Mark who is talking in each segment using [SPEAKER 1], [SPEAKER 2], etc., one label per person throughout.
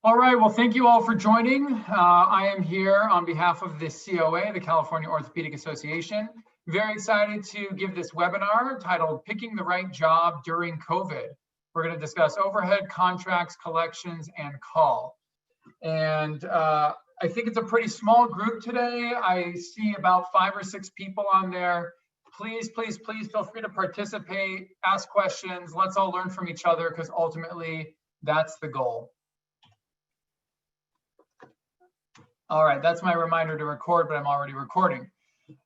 [SPEAKER 1] All right, well, thank you all for joining. I am here on behalf of the COA, the California Orthopedic Association. Very excited to give this webinar titled Picking the Right Job During COVID. We're going to discuss overhead, contracts, collections, and call. And I think it's a pretty small group today. I see about 5 or 6 people on there. Please, please, please feel free to participate, ask questions. Let's all learn from each other because ultimately that's the goal. All right, that's my reminder to record, but I'm already recording.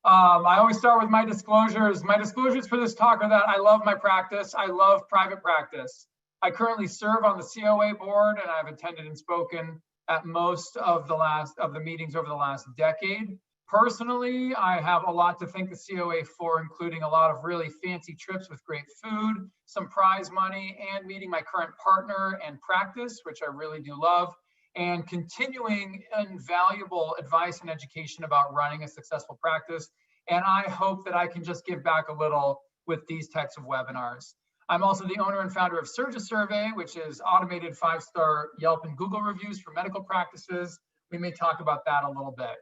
[SPEAKER 1] I always start with my disclosures. My disclosures for this talk are that I love my practice. I love private practice. I currently serve on the COA board, and I've attended and spoken at most of the meetings over the last decade. Personally, I have a lot to thank the COA for, including a lot of really fancy trips with great food, some prize money, and meeting my current partner and practice, which I really do love, and continuing invaluable advice and education about running a successful practice. And I hope that I can just give back a little with these types of webinars. I'm also the owner and founder of Surgesurvey, which is automated 5-star Yelp and Google reviews for medical practices. We may talk about that a little bit.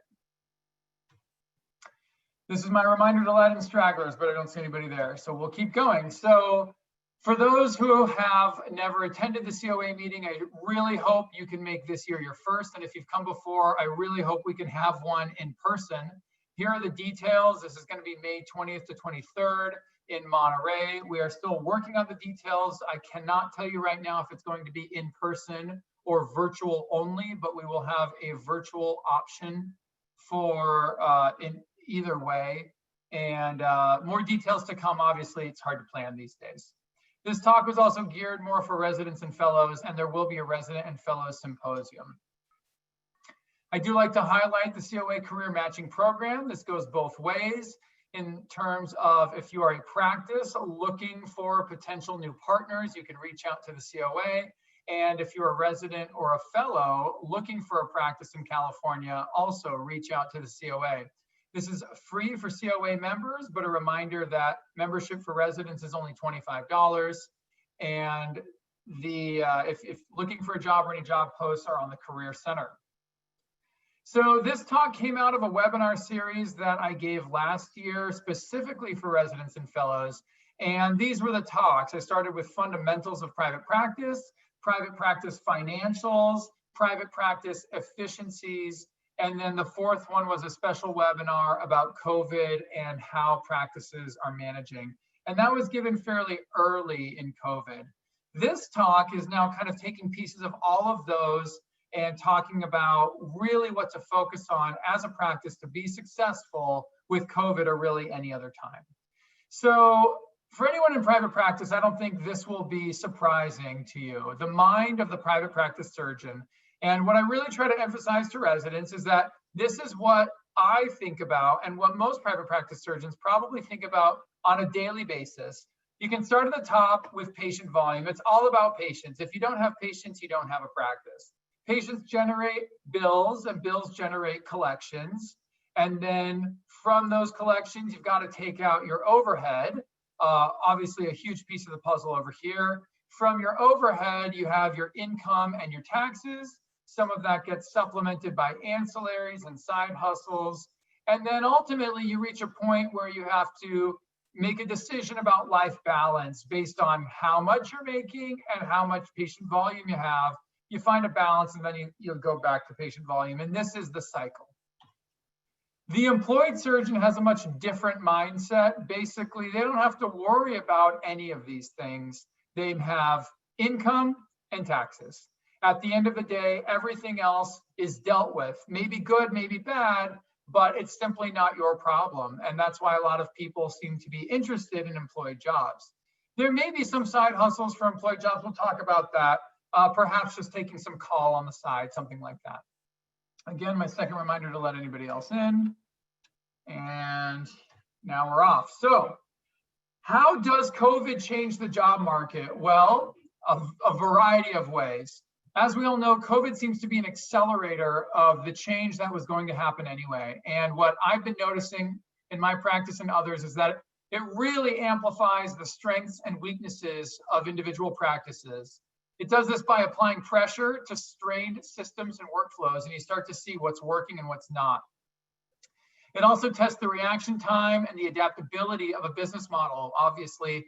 [SPEAKER 1] This is my reminder to let in stragglers, but I don't see anybody there, so we'll keep going. So for those who have never attended the COA meeting, I really hope you can make this year your first. And if you've come before, I really hope we can have one in person. Here are the details. This is going to be May 20th to 23rd in Monterey. We are still working on the details. I cannot tell you right now if it's going to be in person or virtual only, but we will have a virtual option for in either way. And more details to come. Obviously, it's hard to plan these days. This talk was also geared more for residents and fellows, and there will be a resident and fellows symposium. I do like to highlight the COA Career Matching Program. This goes both ways in terms of if you are a practice looking for potential new partners, you can reach out to the COA. And if you're a resident or a fellow looking for a practice in California, also reach out to the COA. This is free for COA members, but a reminder that membership for residents is only $25. And if looking for a job or any job posts are on the Career Center. So this talk came out of a webinar series that I gave last year specifically for residents and fellows. And these were the talks. I started with fundamentals of private practice financials, private practice efficiencies, and then the fourth one was a special webinar about COVID and how practices are managing. And that was given fairly early in COVID. This talk is now kind of taking pieces of all of those and talking about really what to focus on as a practice to be successful with COVID or really any other time. So for anyone in private practice, I don't think this will be surprising to you. The mind of the private practice surgeon. And what I really try to emphasize to residents is that this is what I think about and what most private practice surgeons probably think about on a daily basis. You can start at the top with patient volume. It's all about patients. If you don't have patients, you don't have a practice. Patients generate bills and bills generate collections. And then from those collections, you've got to take out your overhead. Obviously a huge piece of the puzzle over here. From your overhead, you have your income and your taxes. Some of that gets supplemented by ancillaries and side hustles. And then ultimately you reach a point where you have to make a decision about life balance based on how much you're making and how much patient volume you have. You find a balance and then you'll go back to patient volume. And this is the cycle. The employed surgeon has a much different mindset. Basically, they don't have to worry about any of these things. They have income and taxes. At the end of the day, everything else is dealt with. Maybe good, maybe bad, but it's simply not your problem. And that's why a lot of people seem to be interested in employed jobs. There may be some side hustles for employed jobs. We'll talk about that. Perhaps just taking some call on the side, something like that. Again, my second reminder to let anybody else in. And now we're off. So how does COVID change the job market? Well, a variety of ways. As we all know, COVID seems to be an accelerator of the change that was going to happen anyway. And what I've been noticing in my practice and others is that it really amplifies the strengths and weaknesses of individual practices. It does this by applying pressure to strained systems and workflows, and you start to see what's working and what's not. It also tests the reaction time and the adaptability of a business model. Obviously,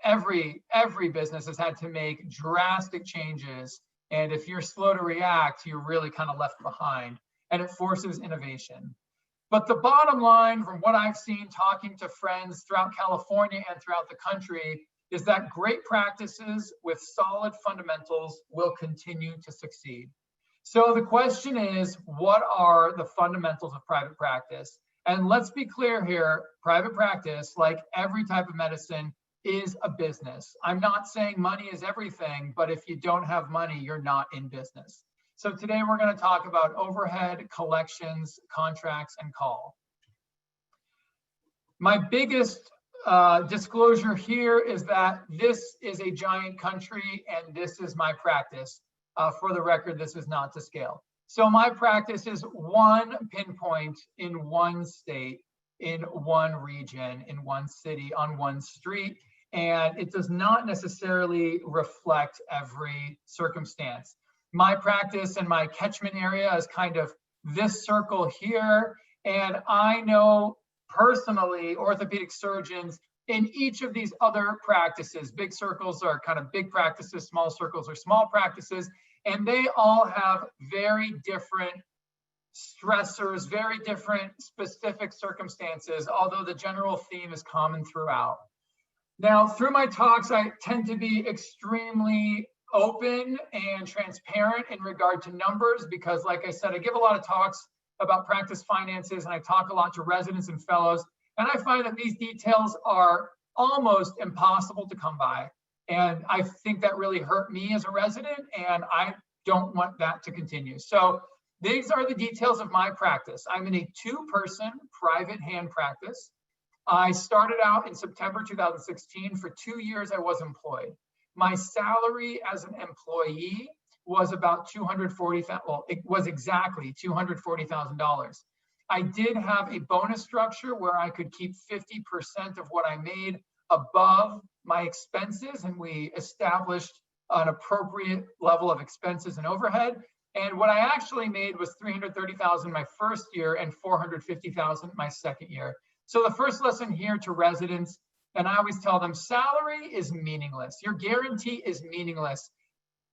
[SPEAKER 1] every business has had to make drastic changes, and if you're slow to react, you're really kind of left behind, and it forces innovation. But the bottom line, from what I've seen talking to friends throughout California and throughout the country, is that great practices with solid fundamentals will continue to succeed. So the question is, what are the fundamentals of private practice? And let's be clear here, private practice, like every type of medicine, is a business. I'm not saying money is everything, but if you don't have money, you're not in business. So today we're going to talk about overhead, collections, contracts, and call. My biggest disclosure here is that this is a giant country and this is my practice. For the record, this is not to scale. So my practice is one pinpoint in one state, in one region, in one city, on one street, and it does not necessarily reflect every circumstance. My practice and my catchment area is kind of this circle here, and I know personally orthopedic surgeons in each of these other practices. Big circles are kind of big practices, small circles are small practices, and they all have very different stressors, very different specific circumstances, although the general theme is common throughout. Now, through my talks, I tend to be extremely open and transparent in regard to numbers because, like I said, I give a lot of talks about practice finances and I talk a lot to residents and fellows, and I find that these details are almost impossible to come by. And I think that really hurt me as a resident, and I don't want that to continue. So these are the details of my practice. I'm in a two-person private hand practice. I started out in September 2016. For 2 years, I was employed. My salary as an employee was about $240,000. Well, it was exactly $240,000. I did have a bonus structure where I could keep 50% of what I made above my expenses, and we established an appropriate level of expenses and overhead. And what I actually made was $330,000 my first year and $450,000 my second year. So the first lesson here to residents, and I always tell them, salary is meaningless. Your guarantee is meaningless.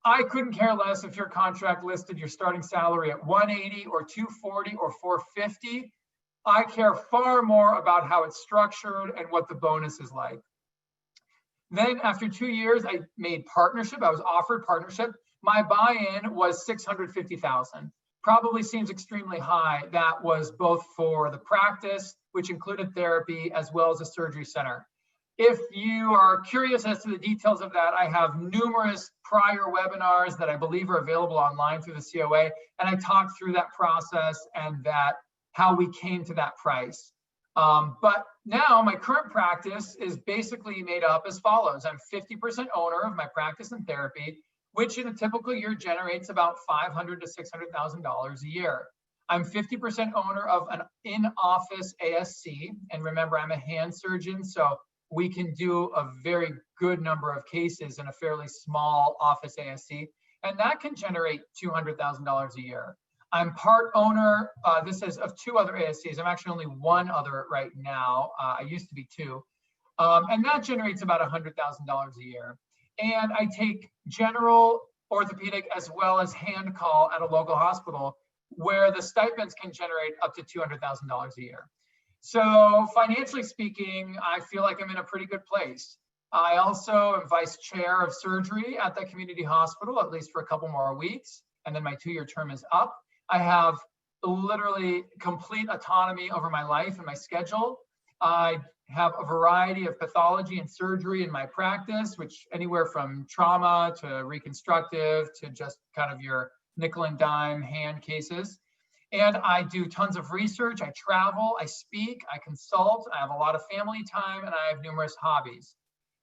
[SPEAKER 1] I couldn't care less if your contract listed your starting salary at 180 or 240 or 450. I care far more about how it's structured and what the bonus is like. Then after 2 years, I made partnership. I was offered partnership. My buy-in was $650,000. Probably seems extremely high. That was both for the practice, which included therapy, as well as a surgery center. If you are curious as to the details of that, I have numerous prior webinars that I believe are available online through the COA, and I talk through that process and how we came to that price. But now my current practice is basically made up as follows. I'm 50% owner of my practice and therapy, which in a typical year generates about $500,000 to $600,000 a year. I'm 50% owner of an in-office ASC, and remember, I'm a hand surgeon, so we can do a very good number of cases in a fairly small office ASC, and that can generate $200,000 a year. I'm part owner, this is of two other ASCs. I'm actually only one other right now. I used to be two. And that generates about $100,000 a year. And I take general orthopedic as well as hand call at a local hospital where the stipends can generate up to $200,000 a year. So financially speaking, I feel like I'm in a pretty good place. I also am vice chair of surgery at that community hospital, at least for a couple more weeks. And then my 2-year term is up. I have literally complete autonomy over my life and my schedule. I have a variety of pathology and surgery in my practice, which anywhere from trauma to reconstructive to just kind of your nickel and dime hand cases. And I do tons of research. I travel, I speak, I consult. I have a lot of family time, and I have numerous hobbies.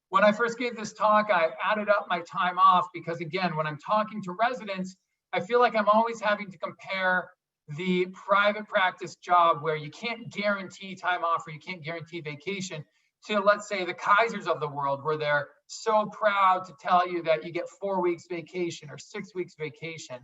[SPEAKER 1] When I first gave this talk, I added up my time off because, again, when I'm talking to residents, I feel like I'm always having to compare the private practice job where you can't guarantee time off or you can't guarantee vacation to, let's say, the Kaisers of the world, where they're so proud to tell you that you get 4 weeks vacation or 6 weeks vacation.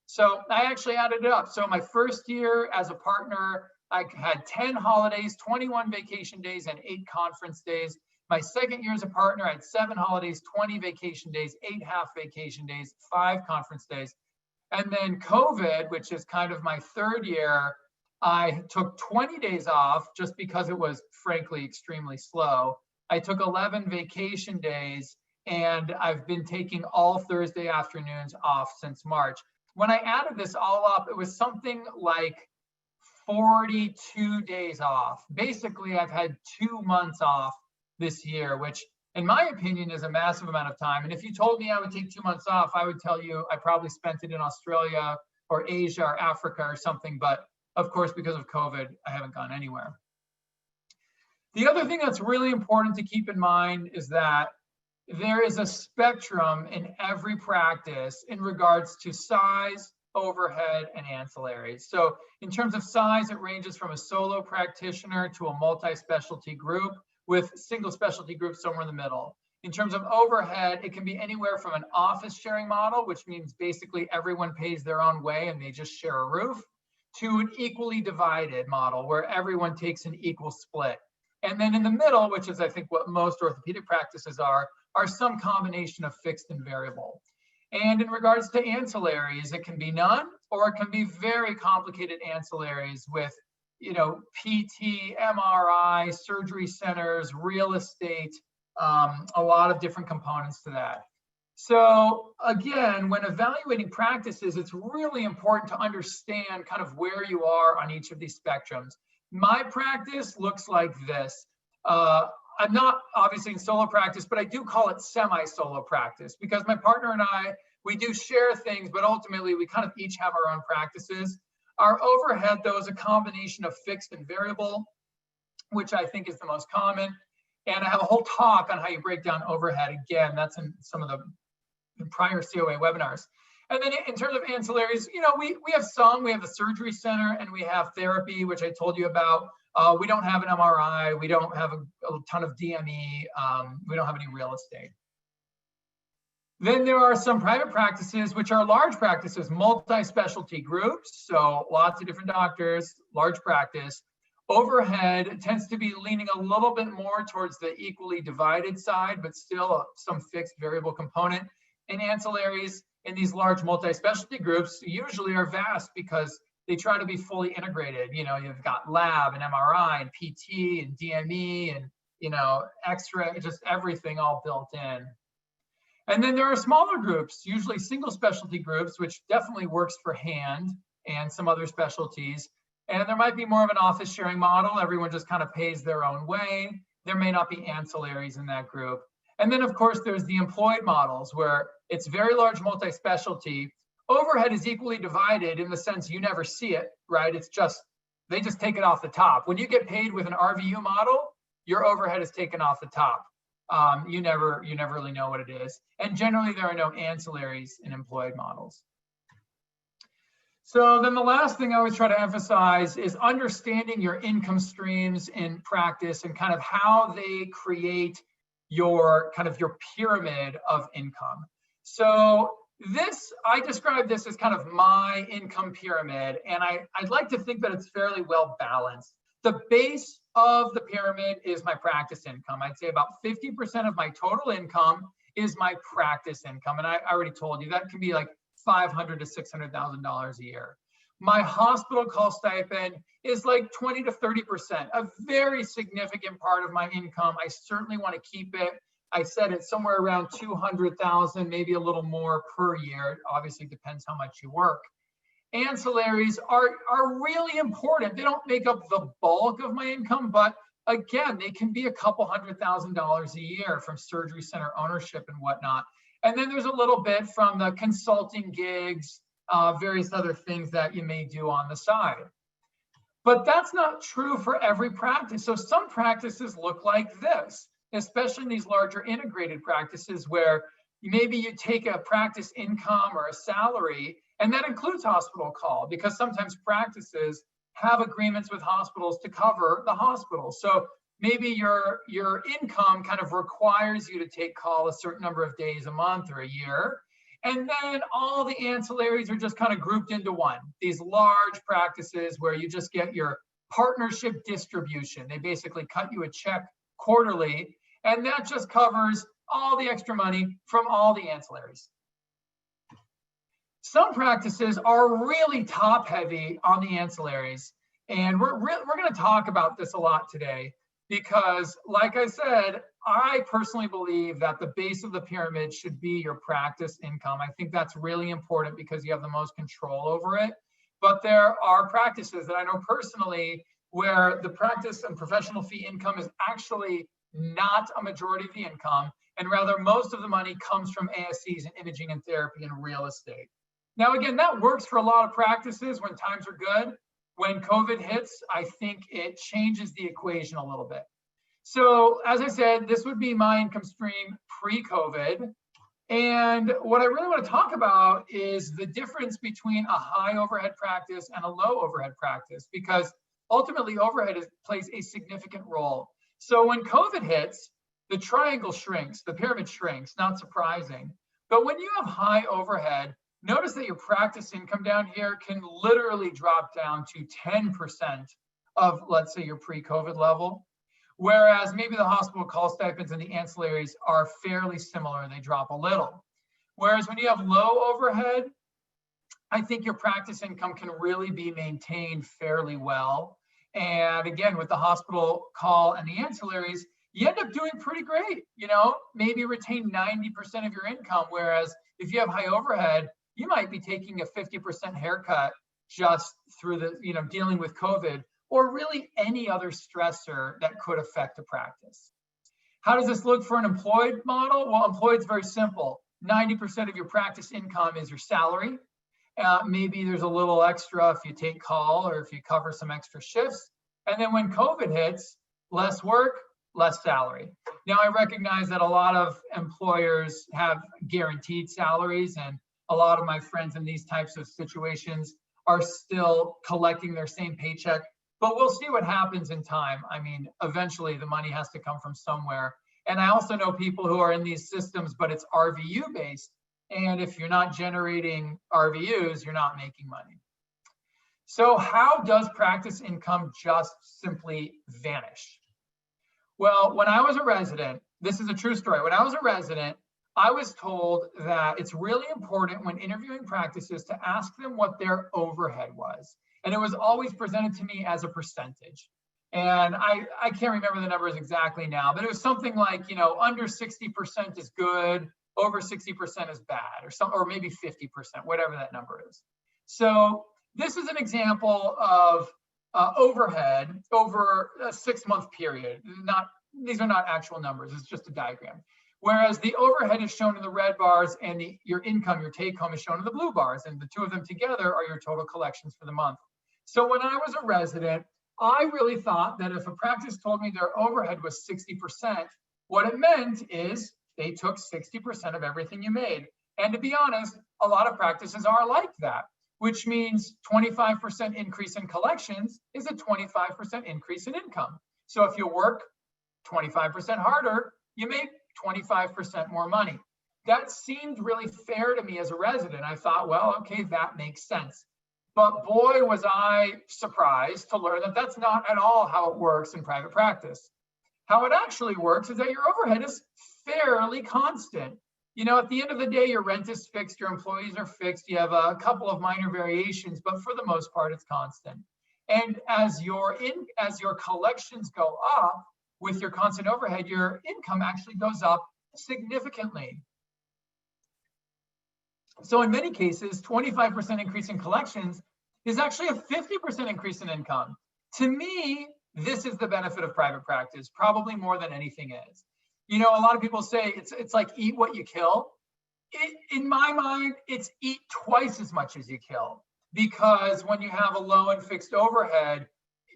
[SPEAKER 1] So I actually added it up. So my first year as a partner, I had 10 holidays, 21 vacation days, and 8 conference days. My second year as a partner, I had 7 holidays, 20 vacation days, 8 half vacation days, 5 conference days. And then COVID, which is kind of my third year, I took 20 days off just because it was frankly extremely slow. I took 11 vacation days, and I've been taking all Thursday afternoons off since March. When I added this all up, it was something like 42 days off. Basically, I've had 2 months off this year, which in my opinion is a massive amount of time. And if you told me I would take 2 months off, I would tell you I probably spent it in Australia or Asia or Africa or something. But of course, because of COVID, I haven't gone anywhere. The other thing that's really important to keep in mind is that there is a spectrum in every practice in regards to size, overhead, and ancillaries. So in terms of size, it ranges from a solo practitioner to a multi-specialty group, with single specialty groups somewhere in the middle. In terms of overhead, it can be anywhere from an office sharing model, which means basically everyone pays their own way and they just share a roof, to an equally divided model where everyone takes an equal split. And then in the middle, which is I think what most orthopedic practices are some combination of fixed and variable. And in regards to ancillaries, it can be none, or it can be very complicated ancillaries with, you know, PT, MRI, surgery centers, real estate, a lot of different components to that. So again, when evaluating practices, it's really important to understand kind of where you are on each of these spectrums. My practice looks like this. I'm not obviously in solo practice, but I do call it semi-solo practice because my partner and I, we do share things, but ultimately we kind of each have our own practices. Our overhead, though, is a combination of fixed and variable, which I think is the most common. And I have a whole talk on how you break down overhead. Again, that's in some of the prior COA webinars. And then in terms of ancillaries, you know, we have some. We have the surgery center and we have therapy, which I told you about. We don't have an MRI. We don't have a ton of DME. We don't have any real estate. Then there are some private practices, which are large practices, multi-specialty groups. So lots of different doctors, large practice. Overhead tends to be leaning a little bit more towards the equally divided side, but still some fixed variable component. And ancillaries in these large multi-specialty groups usually are vast because they try to be fully integrated. You know, you've got lab and MRI and PT and DME and, you know, X-ray, just everything all built in. And then there are smaller groups, usually single specialty groups, which definitely works for hand and some other specialties. And there might be more of an office sharing model. Everyone just kind of pays their own way. There may not be ancillaries in that group. And then of course, there's the employed models where it's very large multi-specialty. Overhead is equally divided in the sense you never see it, right? It's just, they just take it off the top. When you get paid with an RVU model, your overhead is taken off the top. You never really know what it is. And generally there are no ancillaries in employed models. So then the last thing I always try to emphasize is understanding your income streams in practice and kind of how they create your kind of your pyramid of income. So this, I describe this as kind of my income pyramid, and I'd like to think that it's fairly well balanced. The base of the pyramid is my practice income. I'd say about 50% of my total income is my practice income. And I already told you that can be like $500,000 to $600,000 a year. My hospital call stipend is like 20 to 30%, a very significant part of my income. I certainly want to keep it. I said it's somewhere around 200,000, maybe a little more per year. It obviously depends how much you work. Ancillaries are really important. They don't make up the bulk of my income, but again, they can be a couple $100,000 a year from surgery center ownership and whatnot. And then there's a little bit from the consulting gigs, various other things that you may do on the side. But that's not true for every practice. So some practices look like this, especially in these larger integrated practices where maybe you take a practice income or a salary, and that includes hospital call, because sometimes practices have agreements with hospitals to cover the hospital. So maybe your income kind of requires you to take call a certain number of days a month or a year. And then all the ancillaries are just kind of grouped into one. These large practices where you just get your partnership distribution. They basically cut you a check quarterly, and that just covers all the extra money from all the ancillaries. Some practices are really top heavy on the ancillaries. And we're going to talk about this a lot today because, like I said, I personally believe that the base of the pyramid should be your practice income. I think that's really important because you have the most control over it. But there are practices that I know personally where the practice and professional fee income is actually not a majority of the income, and rather most of the money comes from ASCs and imaging and therapy and real estate. Now, again, that works for a lot of practices when times are good. When COVID hits, I think it changes the equation a little bit. So as I said, this would be my income stream pre-COVID. And what I really want to talk about is the difference between a high overhead practice and a low overhead practice, because ultimately overhead plays a significant role. So when COVID hits, the triangle shrinks, the pyramid shrinks, not surprising. But when you have high overhead, notice that your practice income down here can literally drop down to 10% of, let's say, your pre-COVID level. Whereas maybe the hospital call stipends and the ancillaries are fairly similar, they drop a little. Whereas when you have low overhead, I think your practice income can really be maintained fairly well. And again, with the hospital call and the ancillaries, you end up doing pretty great. You know, maybe retain 90% of your income. Whereas if you have high overhead, you might be taking a 50% haircut just through the, dealing with COVID or really any other stressor that could affect a practice. How does this look for an employed model? Well, employed is very simple. 90% of your practice income is your salary. Maybe there's a little extra if you take call or if you cover some extra shifts. And then when COVID hits, less work, less salary. Now, I recognize that a lot of employers have guaranteed salaries, and a lot of my friends in these types of situations are still collecting their same paycheck, but we'll see what happens in time. I mean, eventually the money has to come from somewhere. And I also know people who are in these systems, but it's RVU based. And if you're not generating RVUs, you're not making money. So how does practice income just simply vanish? Well, when I was a resident, this is a true story. When I was a resident, I was told that it's really important when interviewing practices to ask them what their overhead was. And it was always presented to me as a percentage. And I can't remember the numbers exactly now, but it was something like, under 60% is good, over 60% is bad, or maybe 50%, whatever that number is. So this is an example of overhead over a 6-month period. These are not actual numbers, it's just a diagram. Whereas the overhead is shown in the red bars and your income, your take home is shown in the blue bars, and the two of them together are your total collections for the month. So when I was a resident, I really thought that if a practice told me their overhead was 60%, what it meant is they took 60% of everything you made. And to be honest, a lot of practices are like that, which means 25% increase in collections is a 25% increase in income. So if you work 25% harder, you make 25% more money. That seemed really fair to me as a resident. I thought, well, okay, that makes sense. But boy, was I surprised to learn that that's not at all how it works in private practice. How it actually works is that your overhead is fairly constant. At the end of the day, your rent is fixed, your employees are fixed, you have a couple of minor variations, but for the most part, it's constant. And as your collections go up with your constant overhead, your income actually goes up significantly. So in many cases, 25% increase in collections is actually a 50% increase in income. To me, this is the benefit of private practice, probably more than anything is. A lot of people say it's like eat what you kill. In my mind, it's eat twice as much as you kill, because when you have a low and fixed overhead,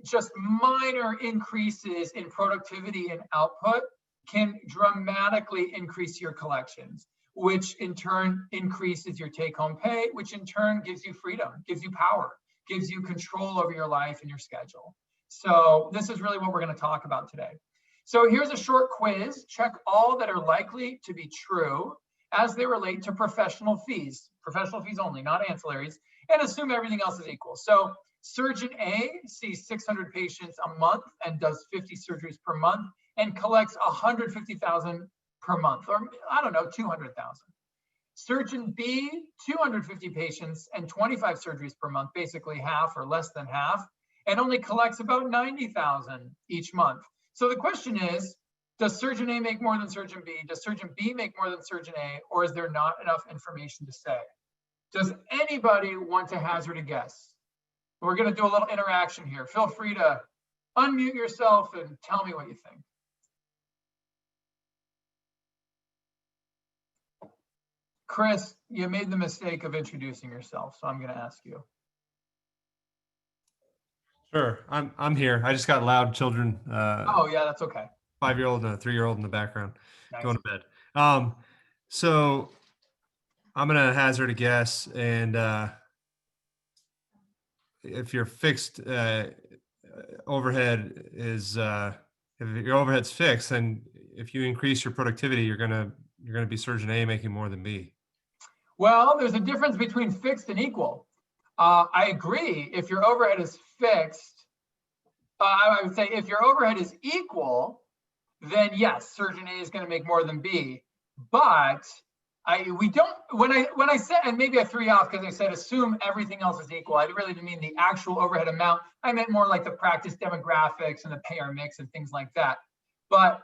[SPEAKER 1] just minor increases in productivity and output can dramatically increase your collections, which in turn increases your take-home pay, which in turn gives you freedom, gives you power, gives you control over your life and your schedule. So this is really what we're going to talk about today. So here's a short quiz. Check all that are likely to be true as they relate to professional fees only, not ancillaries, and assume everything else is equal. So surgeon A sees 600 patients a month and does 50 surgeries per month and collects 150,000 per month, or I don't know, 200,000. Surgeon B, 250 patients and 25 surgeries per month, basically half or less than half, and only collects about 90,000 each month. So the question is, does surgeon A make more than surgeon B? Does surgeon B make more than surgeon A? Or is there not enough information to say? Does anybody want to hazard a guess? We're going to do a little interaction here. Feel free to unmute yourself and tell me what you think. Chris, you made the mistake of introducing yourself, so I'm going to ask you.
[SPEAKER 2] Sure, I'm here. I just got loud children.
[SPEAKER 1] Oh yeah, that's okay.
[SPEAKER 2] 5-year-old and a 3-year-old in the background,
[SPEAKER 1] Nice.
[SPEAKER 2] going to bed. So I'm gonna hazard a guess, and if your fixed overhead is if your overhead's fixed, then if you increase your productivity, you're gonna be surgeon A making more than B.
[SPEAKER 1] Well, there's a difference between fixed and equal. I agree. If your overhead is fixed, I would say if your overhead is equal, then yes, surgeon A is going to make more than B. But we don't. When I said, and maybe I threw you off because I said assume everything else is equal. I really didn't mean the actual overhead amount. I meant more like the practice demographics and the payer mix and things like that. But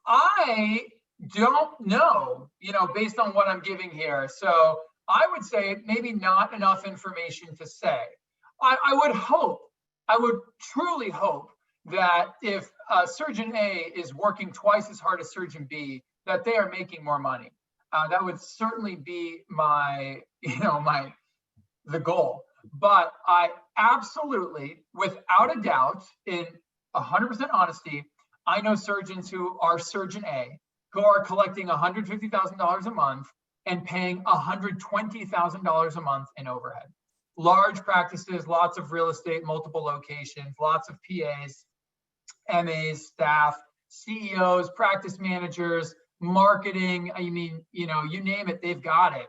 [SPEAKER 1] I don't know, based on what I'm giving here. So I would say maybe not enough information to say. I would truly hope that if surgeon A is working twice as hard as surgeon B, that they are making more money. That would certainly be the goal. But I absolutely, without a doubt, in 100% honesty, I know surgeons who are surgeon A who are collecting $150,000 a month and paying $120,000 a month in overhead. Large practices, lots of real estate, multiple locations, lots of PAs, MAs, staff, CEOs, practice managers, marketing. I mean, you name it, they've got it.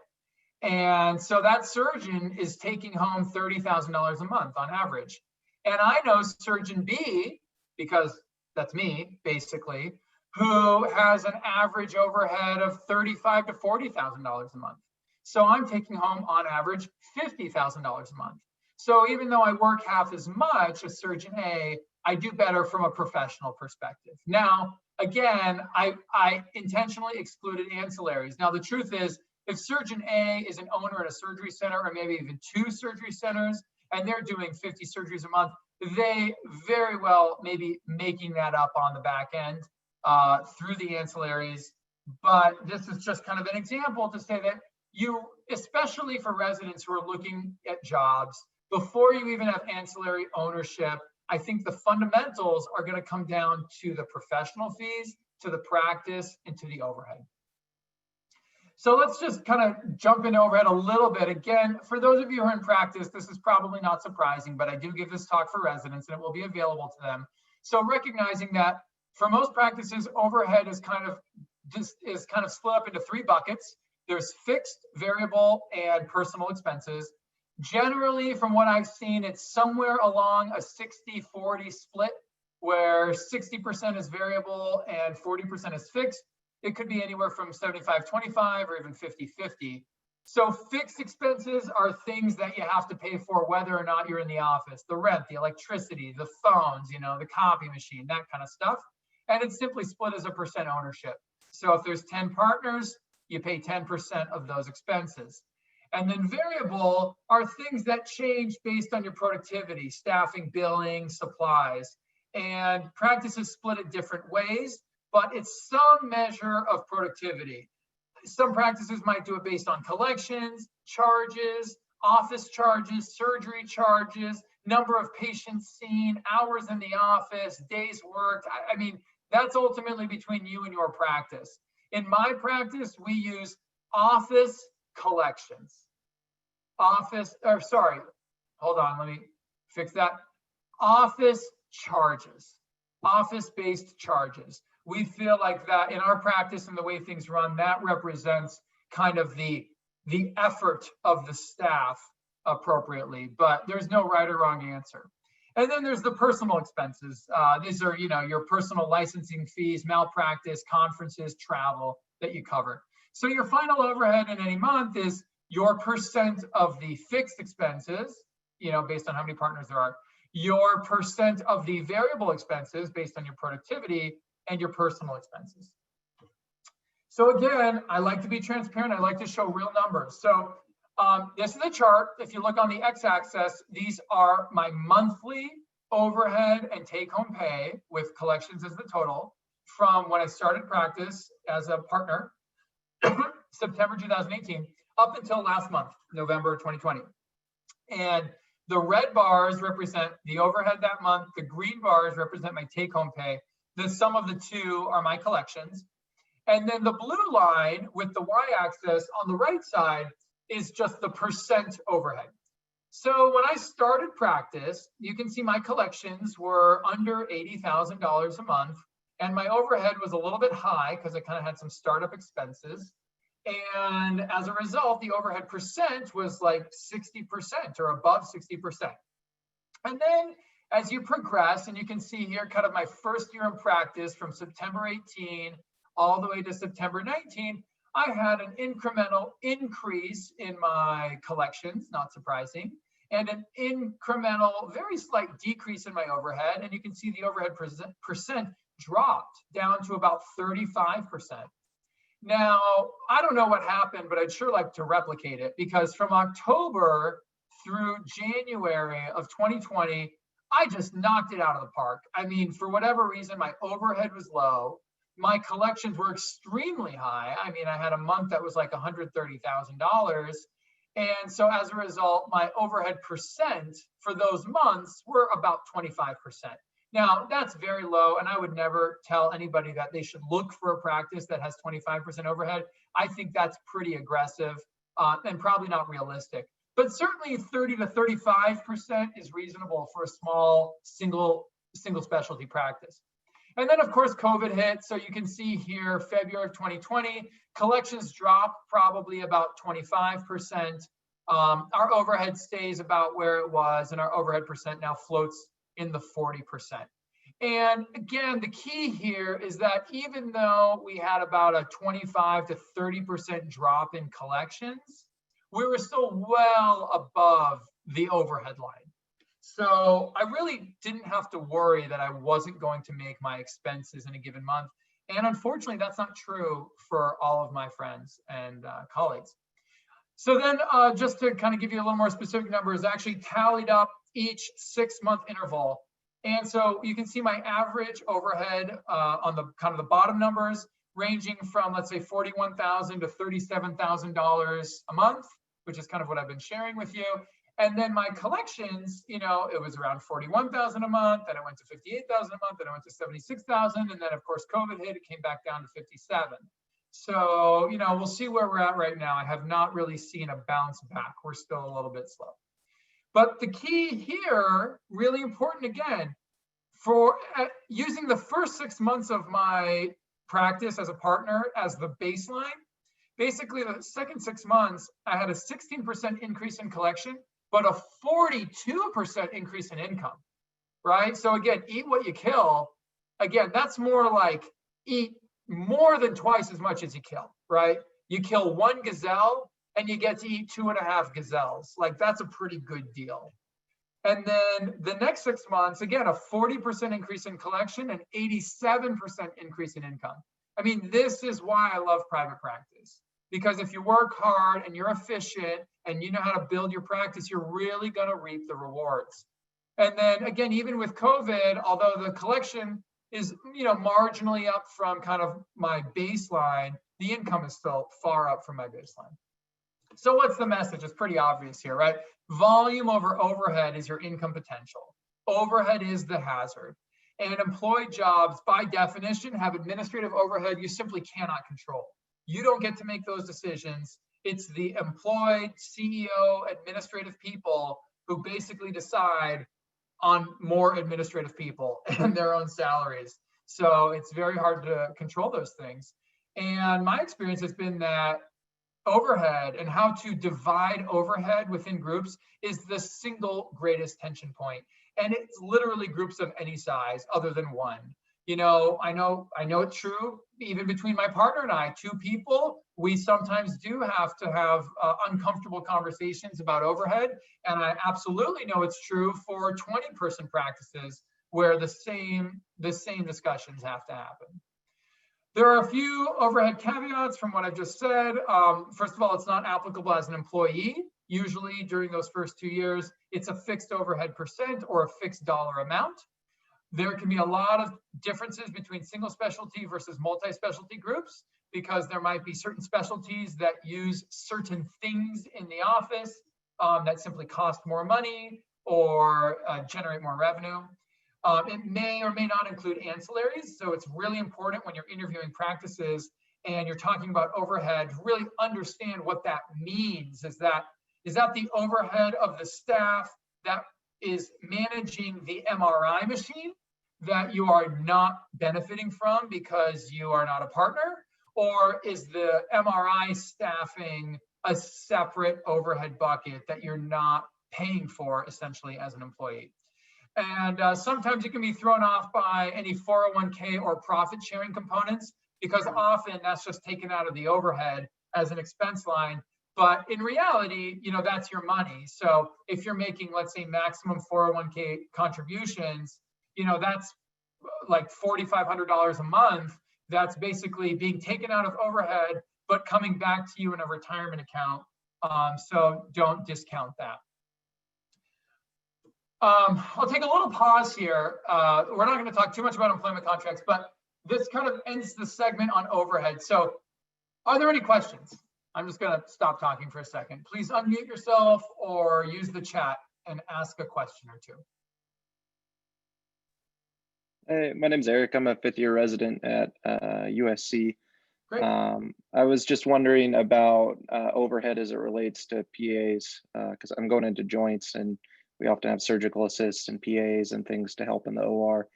[SPEAKER 1] And so that surgeon is taking home $30,000 a month on average. And I know surgeon B, because that's me, basically, who has an average overhead of $35,000 to $40,000 a month. So I'm taking home on average $50,000 a month. So even though I work half as much as surgeon A, I do better from a professional perspective. Now, again, I intentionally excluded ancillaries. Now, the truth is, if surgeon A is an owner at a surgery center, or maybe even 2 surgery centers, and they're doing 50 surgeries a month, they very well may be making that up on the back end through the ancillaries. But this is just kind of an example to say that you, especially for residents who are looking at jobs, before you even have ancillary ownership, I think the fundamentals are going to come down to the professional fees, to the practice, and to the overhead. So let's just kind of jump into overhead a little bit. Again, for those of you who are in practice, this is probably not surprising, but I do give this talk for residents and it will be available to them. So recognizing that for most practices, overhead is kind of split up into 3 buckets. There's fixed, variable, and personal expenses. Generally, from what I've seen, it's somewhere along a 60-40 split, where 60% is variable and 40% is fixed. It could be anywhere from 75-25 or even 50-50. So fixed expenses are things that you have to pay for whether or not you're in the office: the rent, the electricity, the phones, the copy machine, that kind of stuff. And it's simply split as a percent ownership. So if there's 10 partners, you pay 10% of those expenses. And then variable are things that change based on your productivity: staffing, billing, supplies. And practices split it different ways, but it's some measure of productivity. Some practices might do it based on collections, charges, office charges, surgery charges, number of patients seen, hours in the office, days worked. I mean, that's ultimately between you and your practice. In my practice, we use office collections. Office charges. office-based charges. We feel like that in our practice and the way things run, that represents kind of the effort of the staff appropriately, but there's no right or wrong answer. And then there's the personal expenses. These are, your personal licensing fees, malpractice, conferences, travel that you cover. So your final overhead in any month is your percent of the fixed expenses, based on how many partners there are, your percent of the variable expenses based on your productivity, and your personal expenses. So again, I like to be transparent. I like to show real numbers. So this is a chart. If you look on the x-axis, these are my monthly overhead and take-home pay with collections as the total from when I started practice as a partner, September 2018, up until last month, November 2020. And the red bars represent the overhead that month. The green bars represent my take-home pay. The sum of the two are my collections. And then the blue line with the y-axis on the right side is just the percent overhead. So when I started practice, you can see my collections were under $80,000 a month, and my overhead was a little bit high because I kind of had some startup expenses. And as a result, the overhead percent was like 60% or above 60%. And then as you progress, and you can see here kind of my first year in practice from September 18 all the way to September 19, I had an incremental increase in my collections, not surprising, and an incremental, very slight decrease in my overhead. And you can see the overhead percent dropped down to about 35%. Now, I don't know what happened, but I'd sure like to replicate it, because from October through January of 2020, I just knocked it out of the park. I mean, for whatever reason, my overhead was low. My collections were extremely high. I mean, I had a month that was like $130,000. And so as a result, my overhead percent for those months were about 25%. Now, that's very low, and I would never tell anybody that they should look for a practice that has 25% overhead. I think that's pretty aggressive and probably not realistic. But certainly 30 to 35% is reasonable for a small single specialty practice. And then, of course, COVID hit. So you can see here, February of 2020, collections dropped probably about 25%. Our overhead stays about where it was, and our overhead percent now floats in the 40%. And again, the key here is that even though we had about a 25 to 30% drop in collections, we were still well above the overhead line. So I really didn't have to worry that I wasn't going to make my expenses in a given month. And unfortunately, that's not true for all of my friends and colleagues. So then just to kind of give you a little more specific numbers, I actually tallied up each 6-month interval. And so you can see my average overhead on the kind of the bottom numbers, ranging from, let's say, $41,000 to $37,000 a month, which is kind of what I've been sharing with you. And then my collections, it was around $41,000 a month, then it went to $58,000 a month, then it went to $76,000, and then of course COVID hit, it came back down to $57,000. So, we'll see where we're at right now. I have not really seen a bounce back. We're still a little bit slow. But the key here, really important again, for using the first 6 months of my practice as a partner as the baseline, basically the second 6 months, I had a 16% increase in collection, but a 42% increase in income, right? So again, eat what you kill. Again, that's more like eat more than twice as much as you kill, right? You kill one gazelle and you get to eat 2.5 gazelles. Like, that's a pretty good deal. And then the next 6 months, again, a 40% increase in collection and 87% increase in income. I mean, this is why I love private practice, because if you work hard and you're efficient and you know how to build your practice, you're really going to reap the rewards. And then again, even with COVID, although the collection is, marginally up from kind of my baseline, the income is still far up from my baseline. So what's the message? It's pretty obvious here, right? Volume over overhead is your income potential. Overhead is the hazard. And employed jobs, by definition, have administrative overhead you simply cannot control. You don't get to make those decisions. It's the employed CEO, administrative people who basically decide on more administrative people and their own salaries. So it's very hard to control those things. And my experience has been that overhead and how to divide overhead within groups is the single greatest tension point. And it's literally groups of any size other than one. You know, I know it's true, even between my partner and I, two people, we sometimes do have to have uncomfortable conversations about overhead. And I absolutely know it's true for 20-person practices where the same discussions have to happen. There are a few overhead caveats from what I've just said. First of all, it's not applicable as an employee. Usually during those first 2 years, it's a fixed overhead percent or a fixed dollar amount. There can be a lot of differences between single specialty versus multi-specialty groups because there might be certain specialties that use certain things in the office that simply cost more money or generate more revenue. It may or may not include ancillaries. So it's really important when you're interviewing practices and you're talking about overhead, really understand what that means. Is that the overhead of the staff that is managing the MRI machine that you are not benefiting from because you are not a partner? Or is the MRI staffing a separate overhead bucket that you're not paying for essentially as an employee? And sometimes you can be thrown off by any 401k or profit sharing components because often that's just taken out of the overhead as an expense line. But in reality, you know, that's your money. So if you're making, let's say, maximum 401k contributions, you know, that's like $4,500 a month. That's basically being taken out of overhead, but coming back to you in a retirement account. So don't discount that. I'll take a little pause here. We're not going to talk too much about employment contracts, but this kind of ends the segment on overhead. So are there any questions? I'm just going to stop talking for a second. Please unmute yourself or use the chat and ask a question or two.
[SPEAKER 3] Hey, my name's Eric. I'm a fifth-year resident at USC.
[SPEAKER 1] Great.
[SPEAKER 3] I was just wondering about overhead as it relates to PAs, because I'm going into joints and we often have surgical assists and PAs and things to help in the OR.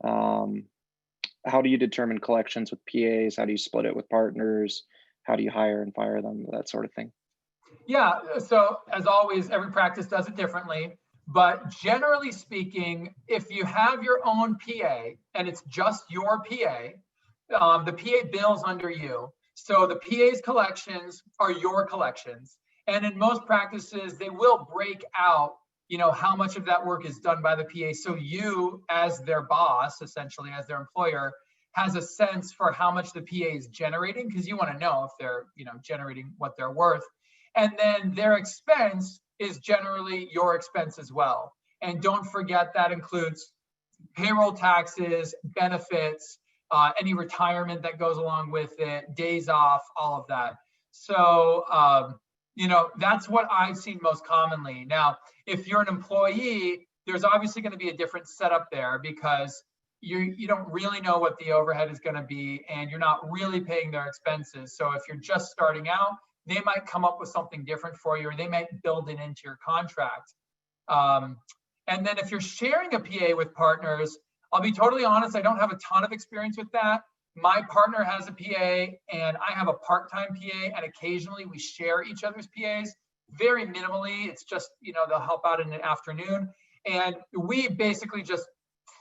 [SPEAKER 3] How do you determine collections with PAs? How do you split it with partners? How do you hire and fire them? That sort of thing.
[SPEAKER 1] Yeah, so as always, every practice does it differently. But generally speaking, if you have your own PA and it's just your PA, the PA bills under you. So the PA's collections are your collections. And in most practices, they will break out, you know, how much of that work is done by the PA. So you, as their boss, essentially as their employer, has a sense for how much the PA is generating, because you want to know if they're, you know, generating what they're worth. And then their expense is generally your expense as well. And don't forget that includes payroll taxes, benefits, any retirement that goes along with it, days off, all of that. So, you know, that's what I've seen most commonly. Now, if you're an employee, there's obviously going to be a different setup there because you don't really know what the overhead is going to be and you're not really paying their expenses. So if you're just starting out, they might come up with something different for you or they might build it into your contract. And then if you're sharing a PA with partners, I'll be totally honest, I don't have a ton of experience with that. My partner has a PA and I have a part-time PA and occasionally we share each other's PAs, very minimally. It's just, you know, they'll help out in the afternoon. And we basically just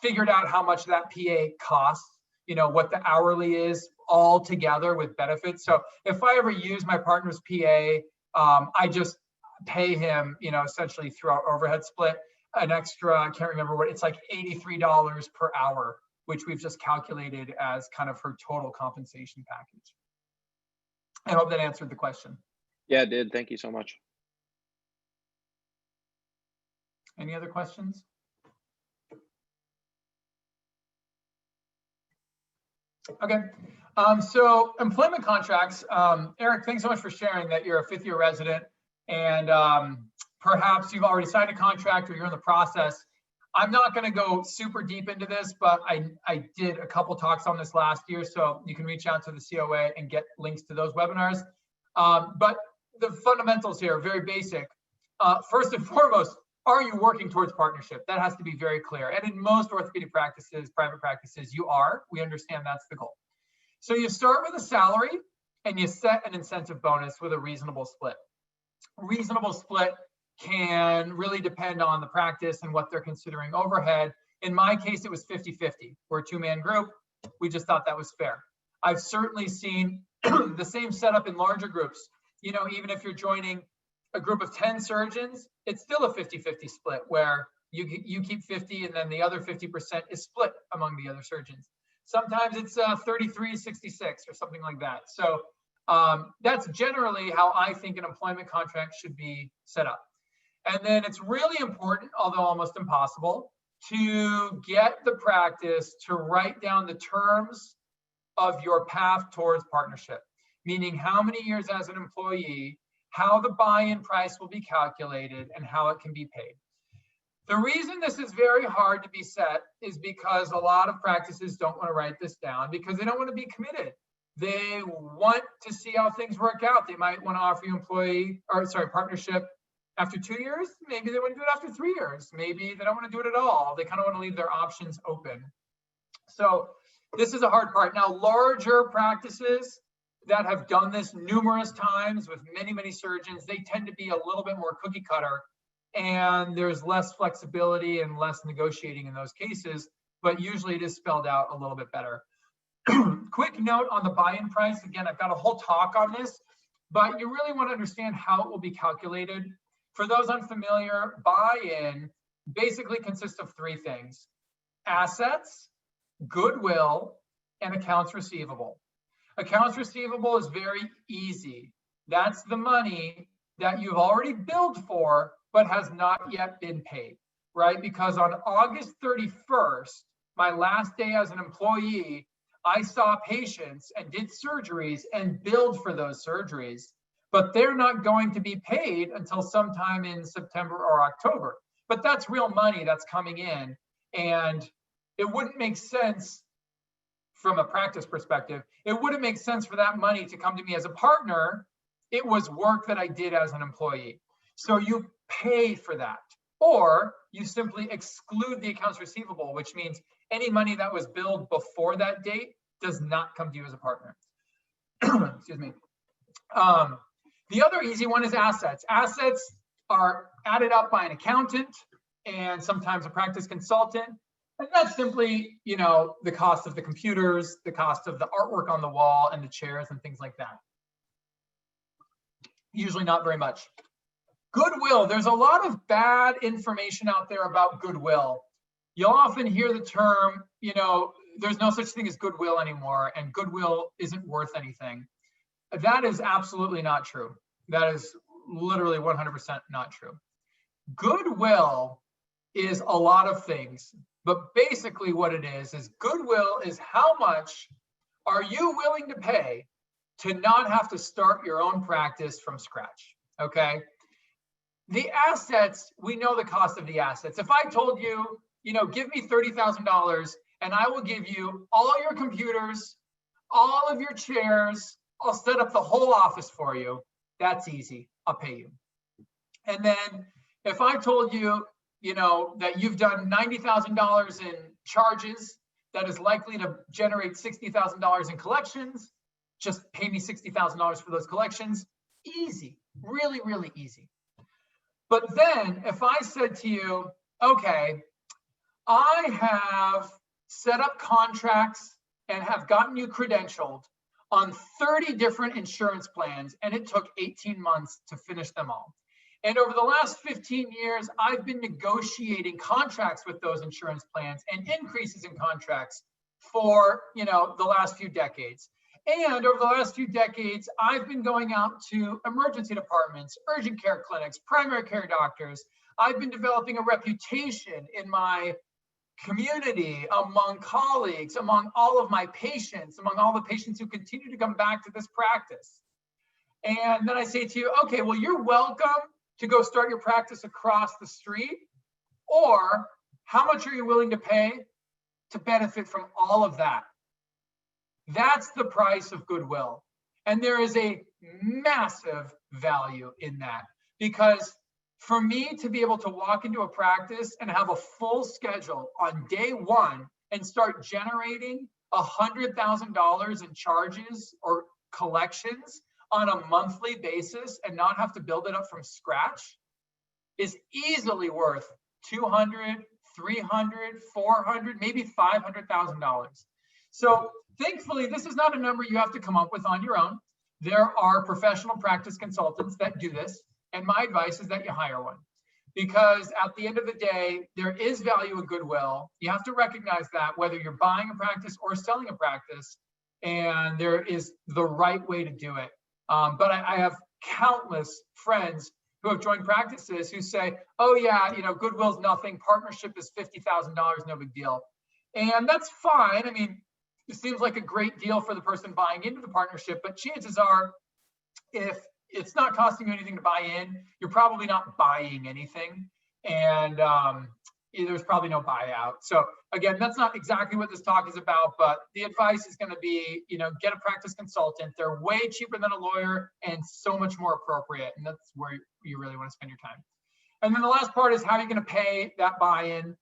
[SPEAKER 1] figured out how much that PA costs, you know, what the hourly is all together with benefits. So if I ever use my partner's PA, I just pay him, you know, essentially through our overhead split, an extra, I can't remember what, it's like $83 per hour, which we've just calculated as kind of her total compensation package. I hope that answered the question.
[SPEAKER 3] Yeah, it did. Thank you so much.
[SPEAKER 1] Any other questions? Okay, so employment contracts. Eric, thanks so much for sharing that you're a fifth-year resident and perhaps you've already signed a contract or you're in the process. I'm not going to go super deep into this, but I did a couple talks on this last year, so you can reach out to the COA and get links to those webinars. But the fundamentals here are very basic. First and foremost, are you working towards partnership? That has to be very clear. And in most orthopedic practices, private practices, you are. We understand that's the goal. So you start with a salary and you set an incentive bonus with a reasonable split. Reasonable split can really depend on the practice and what they're considering overhead. In my case, it was 50-50. We're a two-man group. We just thought that was fair. I've certainly seen the same setup in larger groups. You know, even if you're joining a group of 10 surgeons, it's still a 50-50 split where you keep 50 and then the other 50% is split among the other surgeons. Sometimes it's 33-66 or something like that. So that's generally how I think an employment contract should be set up. And then it's really important, although almost impossible, to get the practice to write down the terms of your path towards partnership, meaning how many years as an employee, how the buy-in price will be calculated, and how it can be paid. The reason this is very hard to be set is because a lot of practices don't want to write this down because they don't want to be committed. They want to see how things work out. They might want to offer you partnership after 2 years. Maybe they want to do it after 3 years. Maybe they don't want to do it at all. They kind of want to leave their options open. So this is a hard part. Now, larger practices that have done this numerous times with many, many surgeons, they tend to be a little bit more cookie cutter, and there's less flexibility and less negotiating in those cases, but usually it is spelled out a little bit better. Quick note on the buy-in price. Again, I've got a whole talk on this, but you really want to understand how it will be calculated. For those unfamiliar, buy-in basically consists of three things: assets, goodwill, and accounts receivable. Accounts receivable is very easy. That's the money that you've already billed for, but has not yet been paid, right? Because on August 31st, my last day as an employee, I saw patients and did surgeries and billed for those surgeries, but they're not going to be paid until sometime in September or October. But that's real money that's coming in, and it wouldn't make sense from a practice perspective. It wouldn't make sense for that money to come to me as a partner. It was work that I did as an employee. So you pay for that, or you simply exclude the accounts receivable, which means any money that was billed before that date does not come to you as a partner. Excuse me. The other easy one is assets. Assets are added up by an accountant and sometimes a practice consultant. And that's simply, you know, the cost of the computers, the cost of the artwork on the wall and the chairs and things like that. Usually not very much. Goodwill, there's a lot of bad information out there about goodwill. You'll often hear the term, you know, there's no such thing as goodwill anymore, and goodwill isn't worth anything. That is absolutely not true. That is literally 100% not true. Goodwill is a lot of things, but basically what it is goodwill is how much are you willing to pay to not have to start your own practice from scratch, okay? The assets, we know the cost of the assets. If I told you, you know, give me $30,000 and I will give you all your computers, all of your chairs, I'll set up the whole office for you, that's easy, I'll pay you. And then if I told you, you know, that you've done $90,000 in charges that is likely to generate $60,000 in collections, just pay me $60,000 for those collections, easy, really, really easy. But then if I said to you, okay, I have set up contracts and have gotten you credentialed on 30 different insurance plans, and it took 18 months to finish them all. And over the last 15 years, I've been negotiating contracts with those insurance plans and increases in contracts for, you know, the last few decades. And over the last few decades, I've been going out to emergency departments, urgent care clinics, primary care doctors. I've been developing a reputation in my community, among colleagues, among all of my patients, among all the patients who continue to come back to this practice. And then I say to you, okay, well, you're welcome to go start your practice across the street, or how much are you willing to pay to benefit from all of that? That's the price of goodwill. And there is a massive value in that, because For me to be able to walk into a practice and have a full schedule on day one and start generating $100,000 in charges or collections on a monthly basis and not have to build it up from scratch is easily worth 200, 300, 400, maybe $500,000. So thankfully, this is not a number you have to come up with on your own. There are professional practice consultants that do this. And my advice is that you hire one, because at the end of the day, there is value in goodwill. You have to recognize that whether you're buying a practice or selling a practice, and there is the right way to do it. But I have countless friends who have joined practices who say, oh yeah, goodwill's nothing, partnership is $50,000, no big deal. And that's fine. I mean, it seems like a great deal for the person buying into the partnership, but chances are, if it's not costing you anything to buy in, you're probably not buying anything. And there's probably no buyout. So again, that's not exactly what this talk is about, but the advice is going to be, get a practice consultant. They're way cheaper than a lawyer and so much more appropriate. And that's where you really want to spend your time. And then the last part is how you're going to pay that buy-in.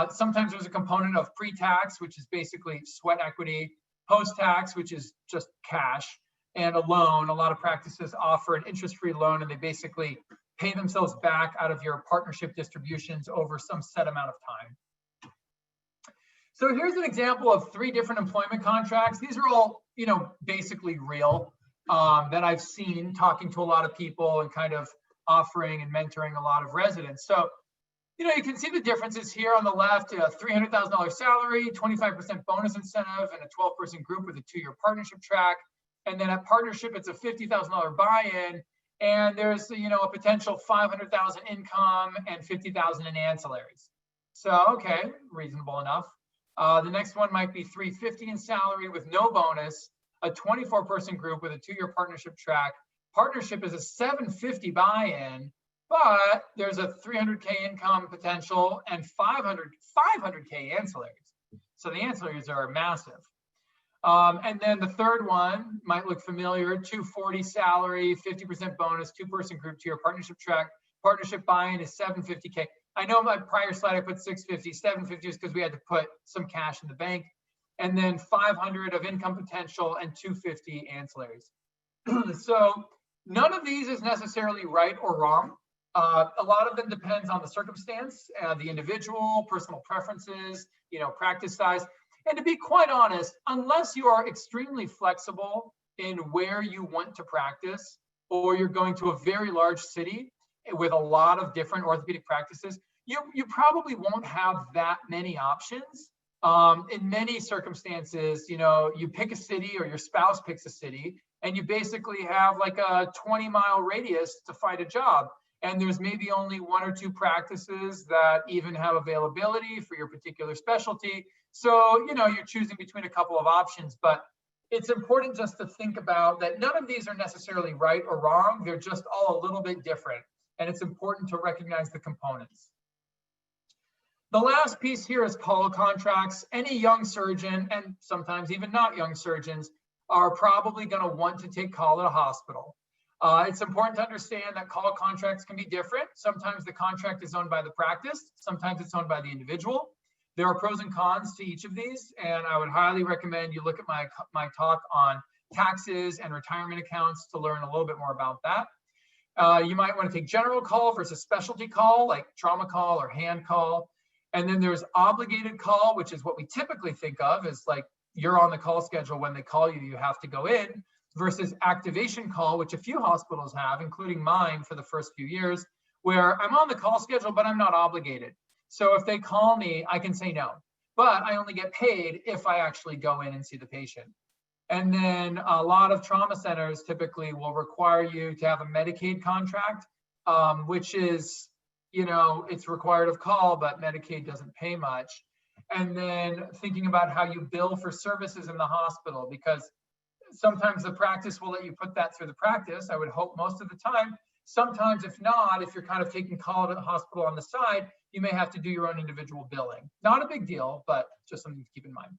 [SPEAKER 1] Sometimes there's a component of pre-tax, which is basically sweat equity, post-tax, which is just cash, and a loan. A lot of practices offer an interest-free loan, and they basically pay themselves back out of your partnership distributions over some set amount of time. So here's an example of 3 different employment contracts. These are all, basically real, that I've seen talking to a lot of people and kind of offering and mentoring a lot of residents. So, you can see the differences here on the left, a $300,000 salary, 25% bonus incentive, and a 12-person group with a 2-year partnership track. And then at partnership, it's a $50,000 buy-in, and there's a potential $500,000 income and $50,000 in ancillaries. So okay, reasonable enough. The next one might be $350,000 in salary with no bonus, a 24-person group with a 2-year partnership track. Partnership is a $750,000 buy-in, but there's a $300K income potential and $500K ancillaries. So the ancillaries are massive. And then the third one might look familiar, $240,000 salary, 50% bonus, 2-person group, 2-year partnership track. Partnership buy-in is $750K. I know my prior slide I put $650, $750 is because we had to put some cash in the bank. And then $500 of income potential and $250 ancillaries. So none of these is necessarily right or wrong. A lot of them depends on the circumstance, the individual, personal preferences, practice size. And to be quite honest, unless you are extremely flexible in where you want to practice, or you're going to a very large city with a lot of different orthopedic practices, you probably won't have that many options. In many circumstances, you pick a city or your spouse picks a city, and you basically have like a 20-mile radius to find a job. And there's maybe only 1 or 2 practices that even have availability for your particular specialty. So, you're choosing between a couple of options, but it's important just to think about that none of these are necessarily right or wrong. They're just all a little bit different. And it's important to recognize the components. The last piece here is call contracts. Any young surgeon, and sometimes even not young surgeons, are probably going to want to take call at a hospital. It's important to understand that call contracts can be different. Sometimes the contract is owned by the practice. Sometimes it's owned by the individual. There are pros and cons to each of these, and I would highly recommend you look at my talk on taxes and retirement accounts to learn a little bit more about that. You might want to take general call versus specialty call, like trauma call or hand call. And then there's obligated call, which is what we typically think of as like you're on the call schedule. When they call you, you have to go in, versus activation call, which a few hospitals have, including mine for the first few years, where I'm on the call schedule, but I'm not obligated. So if they call me, I can say no, but I only get paid if I actually go in and see the patient. And then a lot of trauma centers typically will require you to have a Medicaid contract, which is, it's required of call, but Medicaid doesn't pay much. And then thinking about how you bill for services in the hospital, because sometimes the practice will let you put that through the practice. I would hope most of the time. Sometimes, if not, if you're kind of taking call at the hospital on the side, you may have to do your own individual billing. Not a big deal, but just something to keep in mind.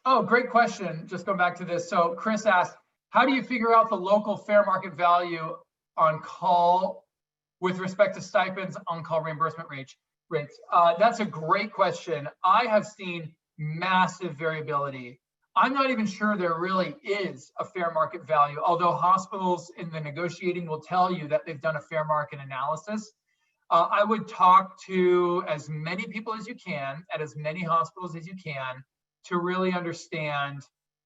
[SPEAKER 1] Oh, great question. Just going back to this. So Chris asked, How do you figure out the local fair market value on call with respect to stipends, on-call reimbursement rates? That's a great question. I have seen massive variability. I'm not even sure there really is a fair market value, although hospitals in the negotiating will tell you that they've done a fair market analysis. I would talk to as many people as you can at as many hospitals as you can to really understand,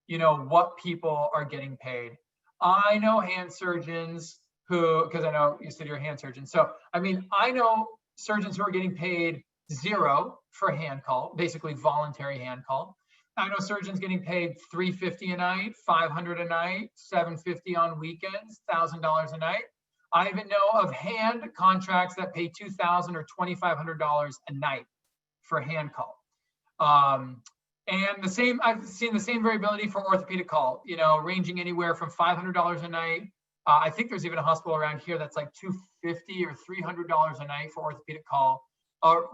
[SPEAKER 1] what people are getting paid. I know hand surgeons who, because I know you said you're a hand surgeon. So, I know surgeons who are getting paid $0 for hand call, basically voluntary hand call. I know surgeons getting paid $350 a night, $500 a night, $750 on weekends, $1,000 a night. I even know of hand contracts that pay $2,000 or $2,500 a night for hand call. And I've seen the same variability for orthopedic call, ranging anywhere from $500 a night. I think there's even a hospital around here that's like $250 or $300 a night for orthopedic call,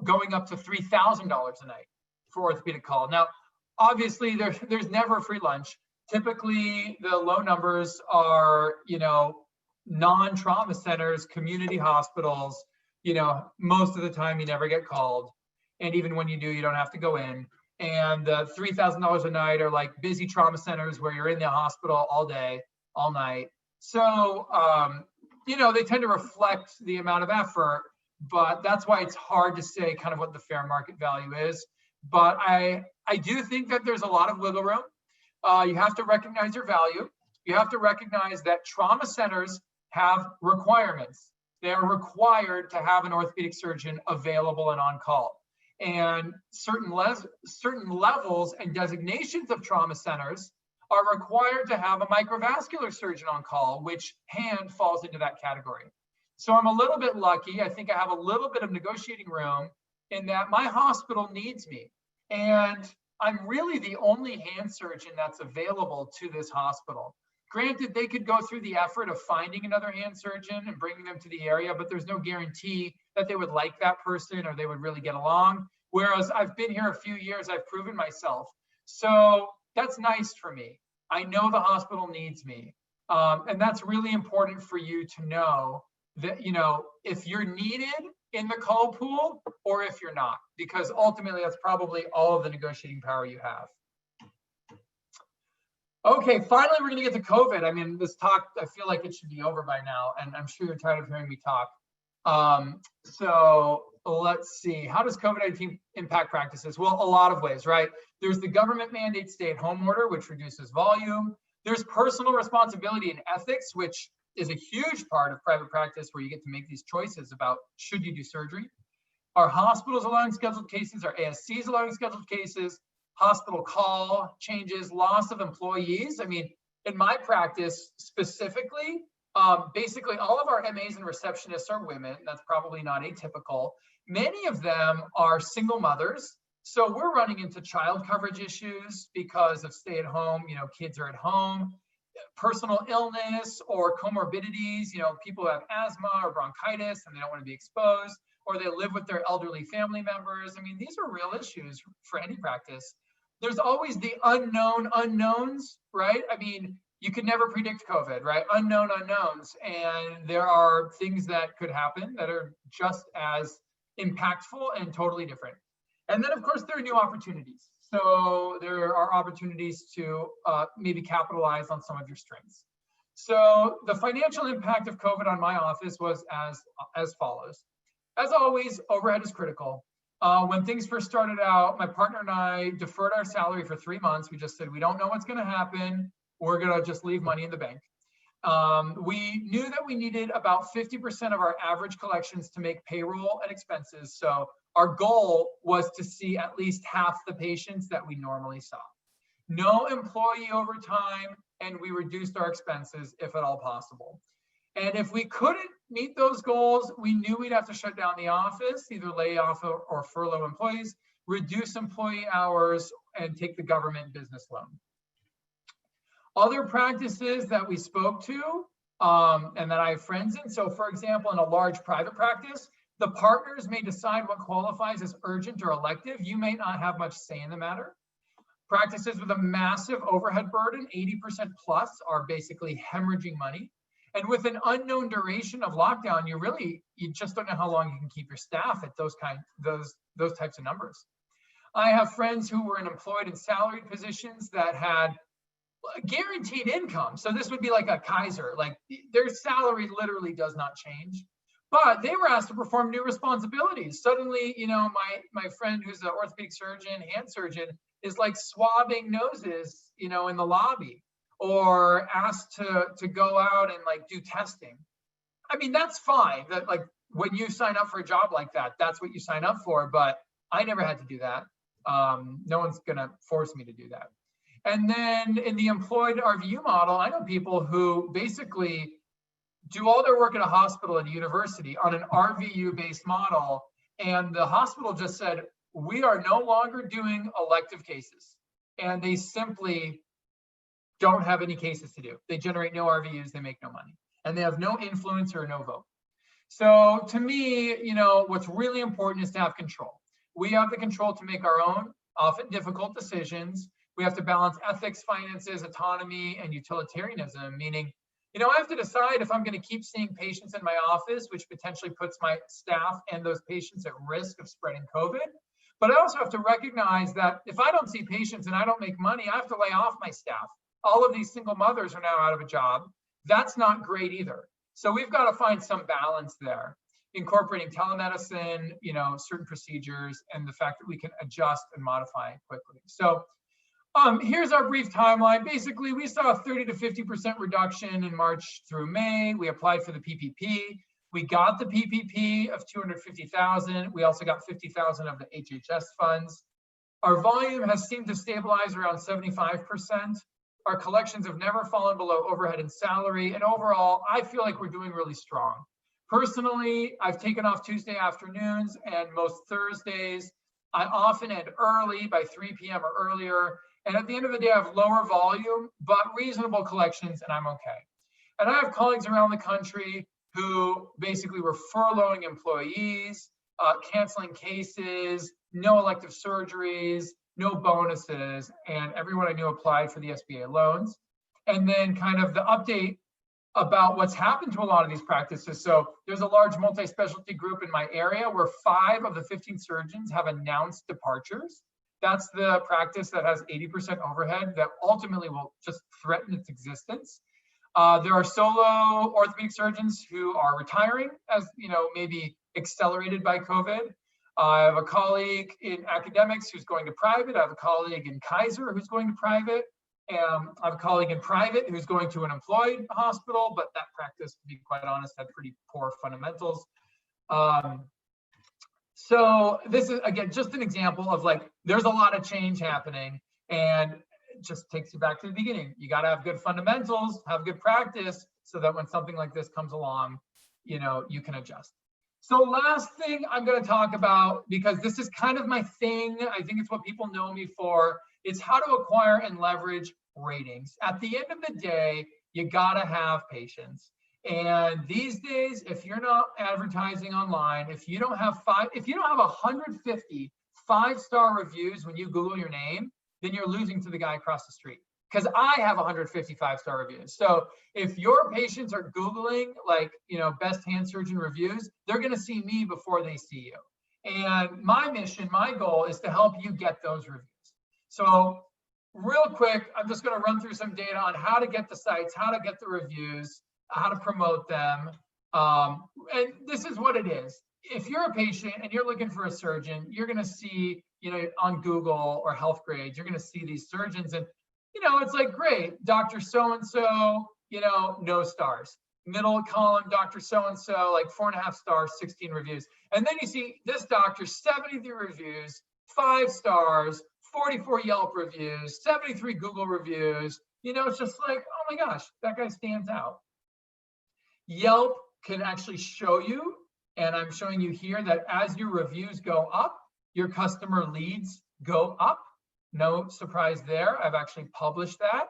[SPEAKER 1] going up to $3,000 a night for orthopedic call. Now, obviously, there's never a free lunch. Typically, the low numbers are, non-trauma centers, community hospitals. Most of the time you never get called, and even when you do, you don't have to go in. And $3,000 a night are like busy trauma centers where you're in the hospital all day, all night. So, they tend to reflect the amount of effort, but that's why it's hard to say kind of what the fair market value is. But I do think that there's a lot of wiggle room. You have to recognize your value. You have to recognize that trauma centers have requirements. They're required to have an orthopedic surgeon available and on call. And certain levels and designations of trauma centers are required to have a microvascular surgeon on call, which hand falls into that category. So I'm a little bit lucky. I think I have a little bit of negotiating room in that my hospital needs me. And I'm really the only hand surgeon that's available to this hospital. Granted, they could go through the effort of finding another hand surgeon and bringing them to the area, but there's no guarantee that they would like that person or they would really get along. Whereas I've been here a few years, I've proven myself. So that's nice for me. I know the hospital needs me. And that's really important for you to know that, if you're needed in the call pool or if you're not, because ultimately that's probably all of the negotiating power you have. Okay, finally, we're going to get to COVID. This talk, I feel like it should be over by now, and I'm sure you're tired of hearing me talk. So let's see. How does COVID-19 impact practices? Well, a lot of ways, right? There's the government mandate stay-at-home order, which reduces volume. There's personal responsibility and ethics, which is a huge part of private practice where you get to make these choices about should you do surgery. Are hospitals allowing scheduled cases? Are ASCs allowing scheduled cases? Hospital call changes, loss of employees. In my practice specifically, basically all of our MAs and receptionists are women. That's probably not atypical. Many of them are single mothers. So we're running into child coverage issues because of stay at home, kids are at home, personal illness or comorbidities, people who have asthma or bronchitis and they don't want to be exposed, or they live with their elderly family members. These are real issues for any practice. There's always the unknown unknowns, right? You can never predict COVID, right? Unknown unknowns. And there are things that could happen that are just as impactful and totally different. And then, of course, there are new opportunities. So there are opportunities to maybe capitalize on some of your strengths. So the financial impact of COVID on my office was as follows. As always, overhead is critical. When things first started out, my partner and I deferred our salary for 3 months. We just said, we don't know what's going to happen. We're going to just leave money in the bank. We knew that we needed about 50% of our average collections to make payroll and expenses. So our goal was to see at least half the patients that we normally saw. No employee overtime, and we reduced our expenses if at all possible. And if we couldn't meet those goals, we knew we'd have to shut down the office, either lay off or furlough employees, reduce employee hours, and take the government business loan. Other practices that we spoke to and that I have friends in. So for example, in a large private practice, the partners may decide what qualifies as urgent or elective. You may not have much say in the matter. Practices with a massive overhead burden, 80% plus, are basically hemorrhaging money. And with an unknown duration of lockdown, you just don't know how long you can keep your staff at those types of numbers. I have friends who were employed in salaried positions that had guaranteed income. So this would be like a Kaiser, like their salary literally does not change, but they were asked to perform new responsibilities. Suddenly, my friend who's an orthopedic surgeon, hand surgeon, is like swabbing noses, in the lobby, or asked to go out and like do testing. I mean, that's fine. That, like, when you sign up for a job like that, that's what you sign up for. But I never had to do that. No one's gonna force me to do that. And then in the employed RVU model, I know people who basically do all their work at a hospital and university on an RVU based model. And the hospital just said, we are no longer doing elective cases. And they simply don't have any cases to do. They generate no RVUs, they make no money, and they have no influence or no vote. So to me, what's really important is to have control. We have the control to make our own, often difficult decisions. We have to balance ethics, finances, autonomy, and utilitarianism, meaning, I have to decide if I'm going to keep seeing patients in my office, which potentially puts my staff and those patients at risk of spreading COVID. But I also have to recognize that if I don't see patients and I don't make money, I have to lay off my staff. All of these single mothers are now out of a job. That's not great either. So we've got to find some balance there, incorporating telemedicine, certain procedures, and the fact that we can adjust and modify quickly. So here's our brief timeline. Basically, we saw a 30 to 50% reduction in March through May. We applied for the PPP. We got the PPP of 250,000. We also got 50,000 of the HHS funds. Our volume has seemed to stabilize around 75%. Our collections have never fallen below overhead and salary. And overall, I feel like we're doing really strong. Personally, I've taken off Tuesday afternoons and most Thursdays. I often end early by 3 p.m. or earlier. And at the end of the day, I have lower volume, but reasonable collections, and I'm okay. And I have colleagues around the country who basically were furloughing employees, canceling cases, no elective surgeries, no bonuses, and everyone I knew applied for the SBA loans. And then kind of the update about what's happened to a lot of these practices. So there's a large multi-specialty group in my area where 5 of the 15 surgeons have announced departures. That's the practice that has 80% overhead that ultimately will just threaten its existence. There are solo orthopedic surgeons who are retiring, as maybe accelerated by COVID. I have a colleague in academics who's going to private. I have a colleague in Kaiser who's going to private. I have a colleague in private who's going to an employed hospital, but that practice, to be quite honest, had pretty poor fundamentals. So this is, again, just an example of like, there's a lot of change happening, and it just takes you back to the beginning. You got to have good fundamentals, have good practice, so that when something like this comes along, you can adjust. So last thing I'm going to talk about, because this is kind of my thing, I think it's what people know me for, is how to acquire and leverage ratings. At the end of the day, you got to have patience. And these days, if you're not advertising online, if you don't have 150 5-star reviews when you Google your name, then you're losing to the guy across the street. Because I have 150 5-star reviews. So if your patients are Googling best hand surgeon reviews, they're going to see me before they see you. And my mission, my goal is to help you get those reviews. So real quick, I'm just going to run through some data on how to get the sites, how to get the reviews, how to promote them. And this is what it is. If you're a patient and you're looking for a surgeon, you're going to see, on Google or Health Grades, you're going to see these surgeons, and it's like, great, Dr. So-and-so, no stars. Middle column, Dr. So-and-so, like 4.5 stars, 16 reviews. And then you see this doctor, 73 reviews, 5 stars, 44 Yelp reviews, 73 Google reviews. It's just like, oh my gosh, that guy stands out. Yelp can actually show you, and I'm showing you here, that as your reviews go up, your customer leads go up. No surprise there. I've actually published that.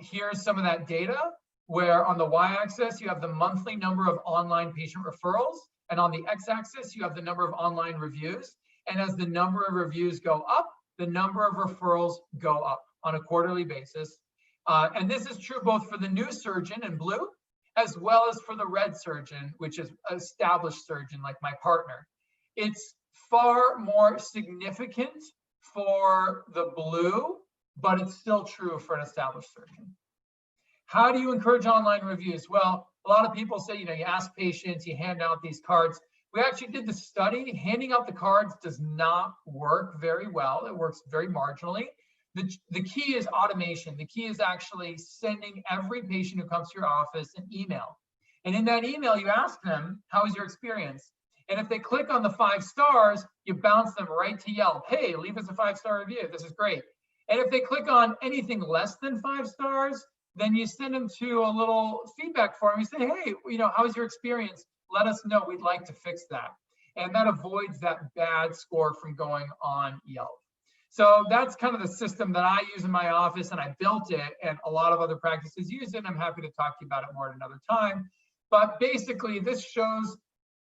[SPEAKER 1] Here's some of that data, where on the y-axis, you have the monthly number of online patient referrals, and on the x-axis, you have the number of online reviews. And as the number of reviews go up, the number of referrals go up on a quarterly basis. And this is true both for the new surgeon in blue, as well as for the red surgeon, which is an established surgeon like my partner. It's far more significant for the blue, but it's still true for an established surgeon. How do you encourage online reviews? Well, a lot of people say, you ask patients, you hand out these cards. We actually did the study. Handing out the cards does not work very well. It works very marginally. The key is automation. The key is actually sending every patient who comes to your office an email. And in that email, you ask them, how was your experience? And if they click on the 5 stars, you bounce them right to Yelp. Hey, leave us a 5-star review. This is great. And if they click on anything less than 5 stars, then you send them to a little feedback form. You say, hey, how was your experience? Let us know. We'd like to fix that. And that avoids that bad score from going on Yelp. So that's kind of the system that I use in my office, and I built it, and a lot of other practices use it. I'm happy to talk to you about it more at another time. But basically, this shows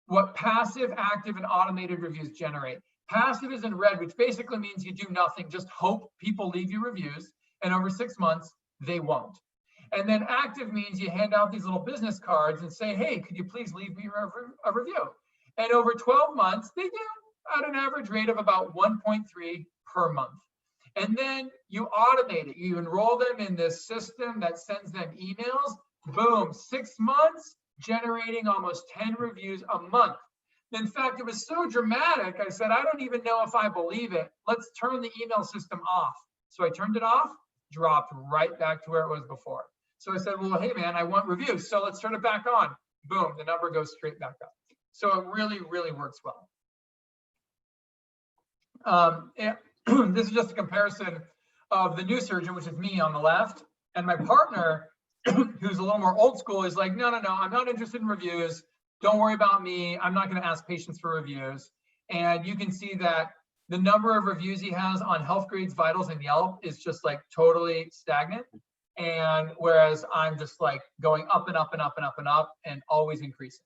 [SPEAKER 1] what passive, active, and automated reviews generate. Passive is in red, which basically means you do nothing, just hope people leave you reviews, and over 6 months, they won't. And then active means you hand out these little business cards and say, hey, could you please leave me a review? And over 12 months, they do at an average rate of about 1.3 per month. And then you automate it. You enroll them in this system that sends them emails. Boom, 6 months, generating almost 10 reviews a month. In fact, it was so dramatic, I said, I don't even know if I believe it. Let's turn the email system off. So I turned it off, dropped right back to where it was before. So I said, well, hey, man, I want reviews. So let's turn it back on. Boom, the number goes straight back up. So it really, really works well. This is just a comparison of the new surgeon, which is me on the left, and my partner, who's a little more old school, is like, no, I'm not interested in reviews. Don't worry about me. I'm not going to ask patients for reviews. And you can see that the number of reviews he has on Health Grades, Vitals, and Yelp is just like totally stagnant. And whereas I'm just like going up and up and up and up and up and always increasing.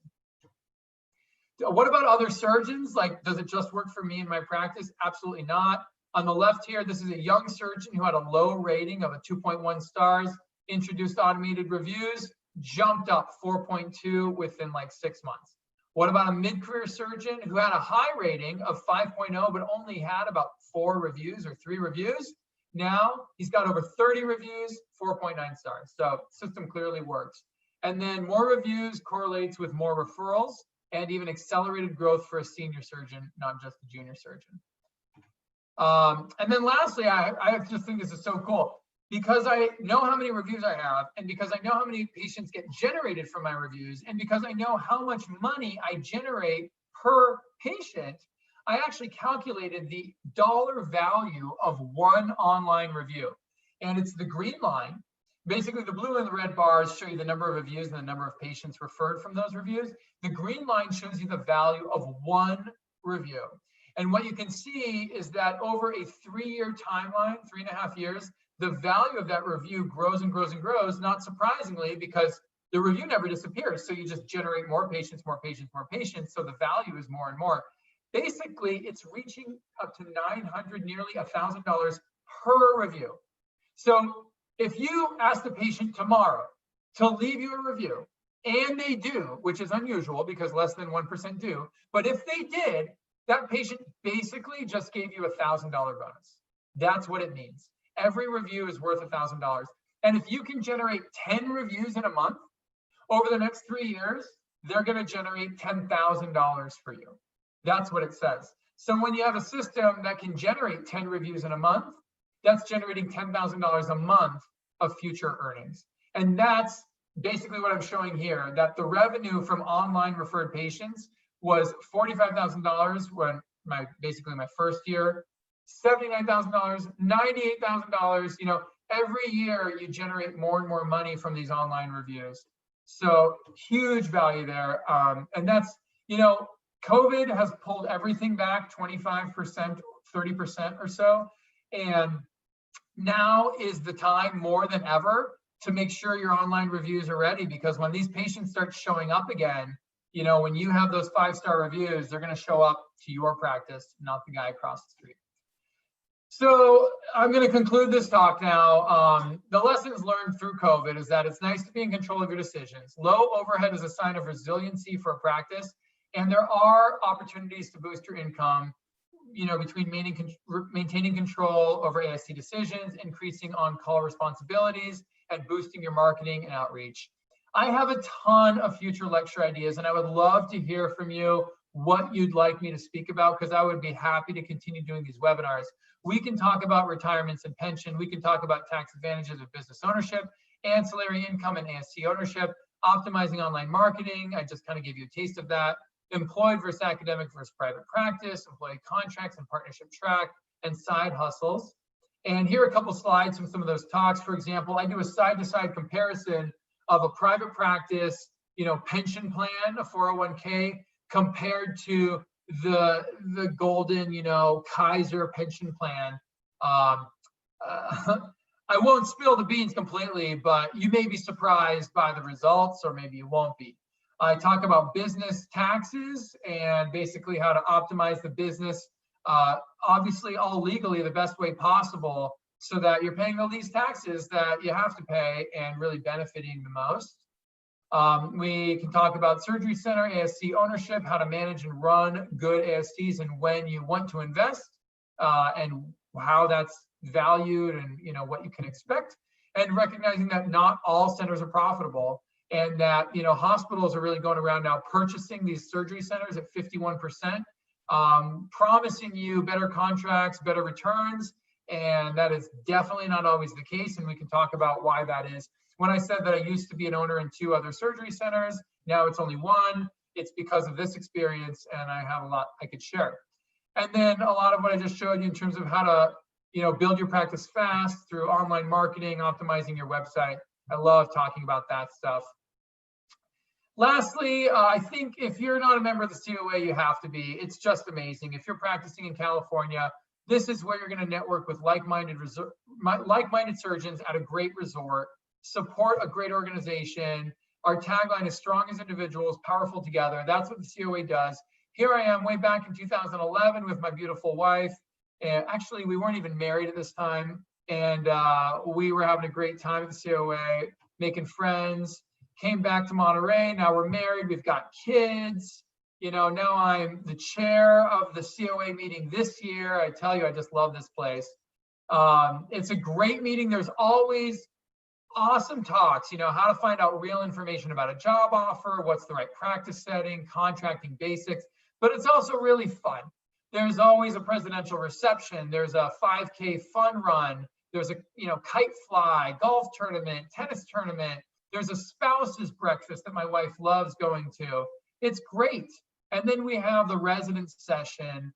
[SPEAKER 1] What about other surgeons? Like, does it just work for me in my practice? Absolutely not. On the left here, this is a young surgeon who had a low rating of a 2.1 stars, introduced automated reviews, jumped up 4.2 within like 6 months. What about a mid-career surgeon who had a high rating of 5.0, but only had about 4 reviews or 3 reviews? Now he's got over 30 reviews, 4.9 stars. So system clearly works. And then more reviews correlates with more referrals and even accelerated growth for a senior surgeon, not just a junior surgeon. And then lastly, I just think this is so cool. Because I know how many reviews I have, and because I know how many patients get generated from my reviews, and because I know how much money I generate per patient, I actually calculated the dollar value of one online review. And it's the green line. Basically, the blue and the red bars show you the number of reviews and the number of patients referred from those reviews. The green line shows you the value of one review. And what you can see is that over a 3-year timeline, 3.5 years, the value of that review grows and grows and grows, not surprisingly, because the review never disappears. So you just generate more patients, more patients, more patients. So the value is more and more. Basically, it's reaching up to $900, nearly $1,000 per review. So if you ask the patient tomorrow to leave you a review, and they do, which is unusual because less than 1% do, but if they did, that patient basically just gave you a $1,000 bonus. That's what it means. Every review is worth $1,000. And if you can generate 10 reviews in a month, over the next 3 years, they're going to generate $10,000 for you. That's what it says. So when you have a system that can generate 10 reviews in a month, that's generating $10,000 a month of future earnings. And that's basically what I'm showing here, that the revenue from online referred patients was $45,000 when basically my first year, $79,000, $98,000. Every year you generate more and more money from these online reviews. So huge value there. And that's, COVID has pulled everything back 25%, 30% or so. And now is the time more than ever to make sure your online reviews are ready, because when these patients start showing up again, when you have those 5-star reviews, they're going to show up to your practice, not the guy across the street. So I'm going to conclude this talk now. The lessons learned through COVID is that it's nice to be in control of your decisions. Low overhead is a sign of resiliency for a practice, and there are opportunities to boost your income, between maintaining control over ASC decisions, increasing on-call responsibilities, and boosting your marketing and outreach. I have a ton of future lecture ideas, and I would love to hear from you what you'd like me to speak about, because I would be happy to continue doing these webinars. We can talk about retirements and pension. We can talk about tax advantages of business ownership, ancillary income and ASC ownership, optimizing online marketing. I just kind of gave you a taste of that. Employed versus academic versus private practice, employee contracts and partnership track, and side hustles. And here are a couple slides from some of those talks. For example, I do a side-to-side comparison of a private practice, pension plan, a 401k, compared to the golden, Kaiser pension plan. I won't spill the beans completely, but you may be surprised by the results, or maybe you won't be. I talk about business taxes and basically how to optimize the business, obviously all legally the best way possible, so that you're paying the least taxes that you have to pay and really benefiting the most. We can talk about surgery center, ASC ownership, how to manage and run good ASCs, and when you want to invest, and how that's valued, and what you can expect, and recognizing that not all centers are profitable, and that hospitals are really going around now purchasing these surgery centers at 51%, promising you better contracts, better returns, and that is definitely not always the case, and we can talk about why that is. When I said that I used to be an owner in 2 other surgery centers, now it's only 1. It's because of this experience, and I have a lot I could share. And then a lot of what I just showed you in terms of how to, build your practice fast through online marketing, optimizing your website. I love talking about that stuff. Lastly, I think if you're not a member of the COA, you have to be. It's just amazing. If you're practicing in California, this is where you're going to network with like-minded surgeons at a great resort. Support a great organization. Our tagline is strong as individuals, powerful together. That's what the COA does. Here I am way back in 2011 with my beautiful wife. And actually, we weren't even married at this time. And we were having a great time at the COA, making friends. Came back to Monterey. Now we're married. We've got kids. Now I'm the chair of the COA meeting this year. I tell you, I just love this place. It's a great meeting. There's always awesome talks, how to find out real information about a job offer, what's the right practice setting, contracting basics, but it's also really fun. There's always a presidential reception. There's a 5K fun run. There's a, kite fly, golf tournament, tennis tournament. There's a spouse's breakfast that my wife loves going to. It's great. And then we have the resident session,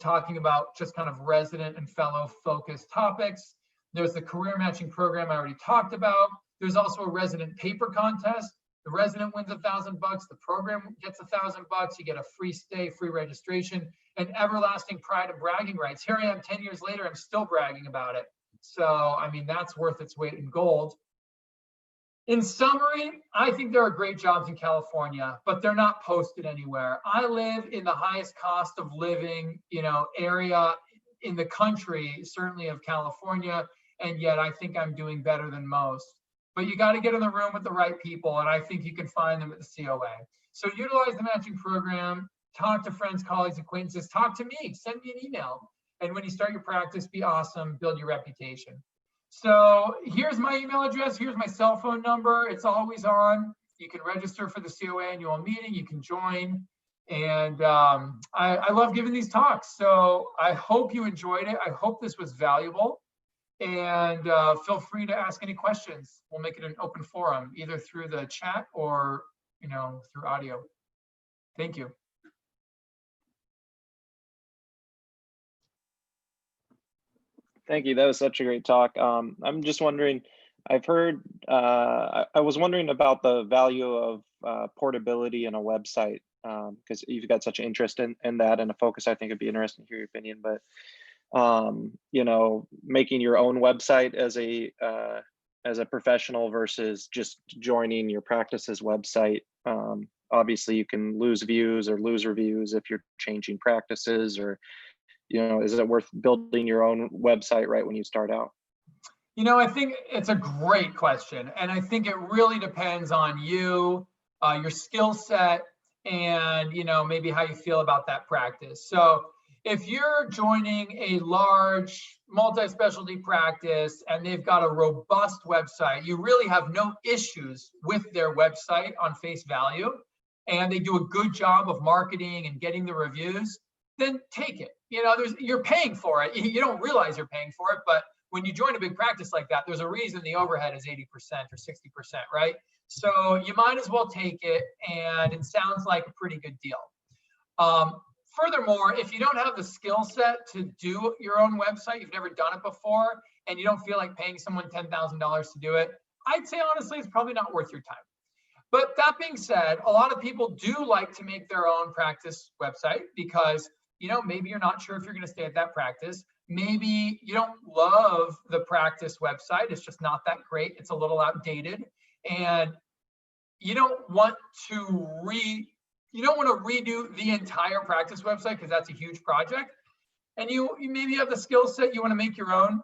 [SPEAKER 1] talking about just kind of resident and fellow focused topics. There's the career matching program I already talked about. There's also a resident paper contest. The resident wins $1,000. The program gets $1,000. You get a free stay, free registration, and everlasting pride and bragging rights. Here I am 10 years later, I'm still bragging about it. So, that's worth its weight in gold. In summary, I think there are great jobs in California, but they're not posted anywhere. I live in the highest cost of living, area in the country, certainly of California, and yet I think I'm doing better than most. But you got to get in the room with the right people, and I think you can find them at the COA. So utilize the matching program, talk to friends, colleagues, acquaintances, talk to me, send me an email. And when you start your practice, be awesome, build your reputation. So here's my email address, here's my cell phone number, it's always on. You can register for the COA annual meeting, you can join. And I love giving these talks. So I hope you enjoyed it. I hope this was valuable. And feel free to ask any questions. We'll make it an open forum, either through the chat or through audio. Thank you.
[SPEAKER 3] Thank you. That was such a great talk. I'm just wondering, I've heard, I was wondering about the value of portability in a website, because you've got such an interest in that and a focus. I think it'd be interesting to hear your opinion, but making your own website as a professional versus just joining your practice's website. Obviously you can lose views or lose reviews if you're changing practices or is it worth building your own website right when you start out?
[SPEAKER 1] I think it's a great question. And I think it really depends on you, your skill set, and, maybe how you feel about that practice. So if you're joining a large multi-specialty practice and they've got a robust website, you really have no issues with their website on face value, and they do a good job of marketing and getting the reviews, then take it. You're paying for it. You don't realize you're paying for it, but when you join a big practice like that, there's a reason the overhead is 80% or 60%, right? So you might as well take it, and it sounds like a pretty good deal. Furthermore, if you don't have the skill set to do your own website, you've never done it before, and you don't feel like paying someone $10,000 to do it, I'd say honestly, it's probably not worth your time. But that being said, a lot of people do like to make their own practice website because, maybe you're not sure if you're going to stay at that practice. Maybe you don't love the practice website. It's just not that great. It's a little outdated. And you don't want to redo the entire practice website because that's a huge project. And you maybe have the skill set, you want to make your own.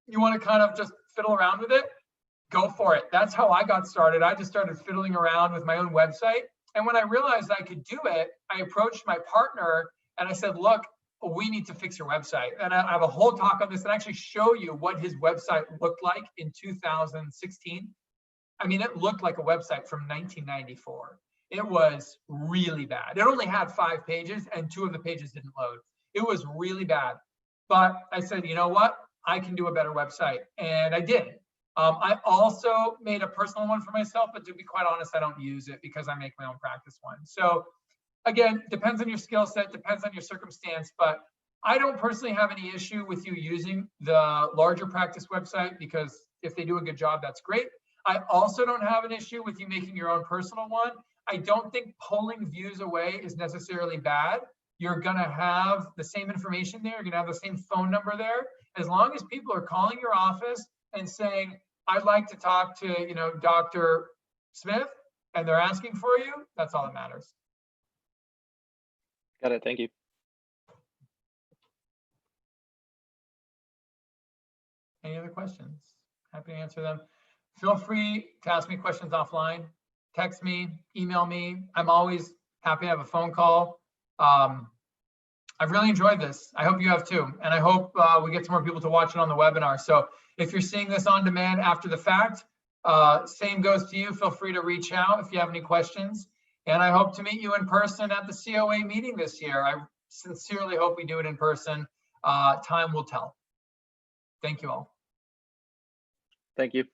[SPEAKER 1] You want to kind of just fiddle around with it. Go for it. That's how I got started. I just started fiddling around with my own website. And when I realized I could do it, I approached my partner and I said, look, we need to fix your website. And I have a whole talk on this and actually show you what his website looked like in 2016. I mean, it looked like a website from 1994. It was really bad. It only had 5 pages and 2 of the pages didn't load. It was really bad. But I said, you know what? I can do a better website. And I did. I also made a personal one for myself, but to be quite honest, I don't use it because I make my own practice one. So again, depends on your skill set, depends on your circumstance, but I don't personally have any issue with you using the larger practice website because if they do a good job, that's great. I also don't have an issue with you making your own personal one. I don't think pulling views away is necessarily bad. You're going to have the same information there. You're going to have the same phone number there. As long as people are calling your office and saying, I'd like to talk to, Dr. Smith, and they're asking for you, that's all that matters.
[SPEAKER 3] Got it. Thank you.
[SPEAKER 1] Any other questions? Happy to answer them. Feel free to ask me questions offline. Text me, email me. I'm always happy to have a phone call. I've really enjoyed this. I hope you have too. And I hope we get some more people to watch it on the webinar. So if you're seeing this on demand after the fact, same goes to you. Feel free to reach out if you have any questions. And I hope to meet you in person at the COA meeting this year. I sincerely hope we do it in person. Time will tell. Thank you all.
[SPEAKER 3] Thank you.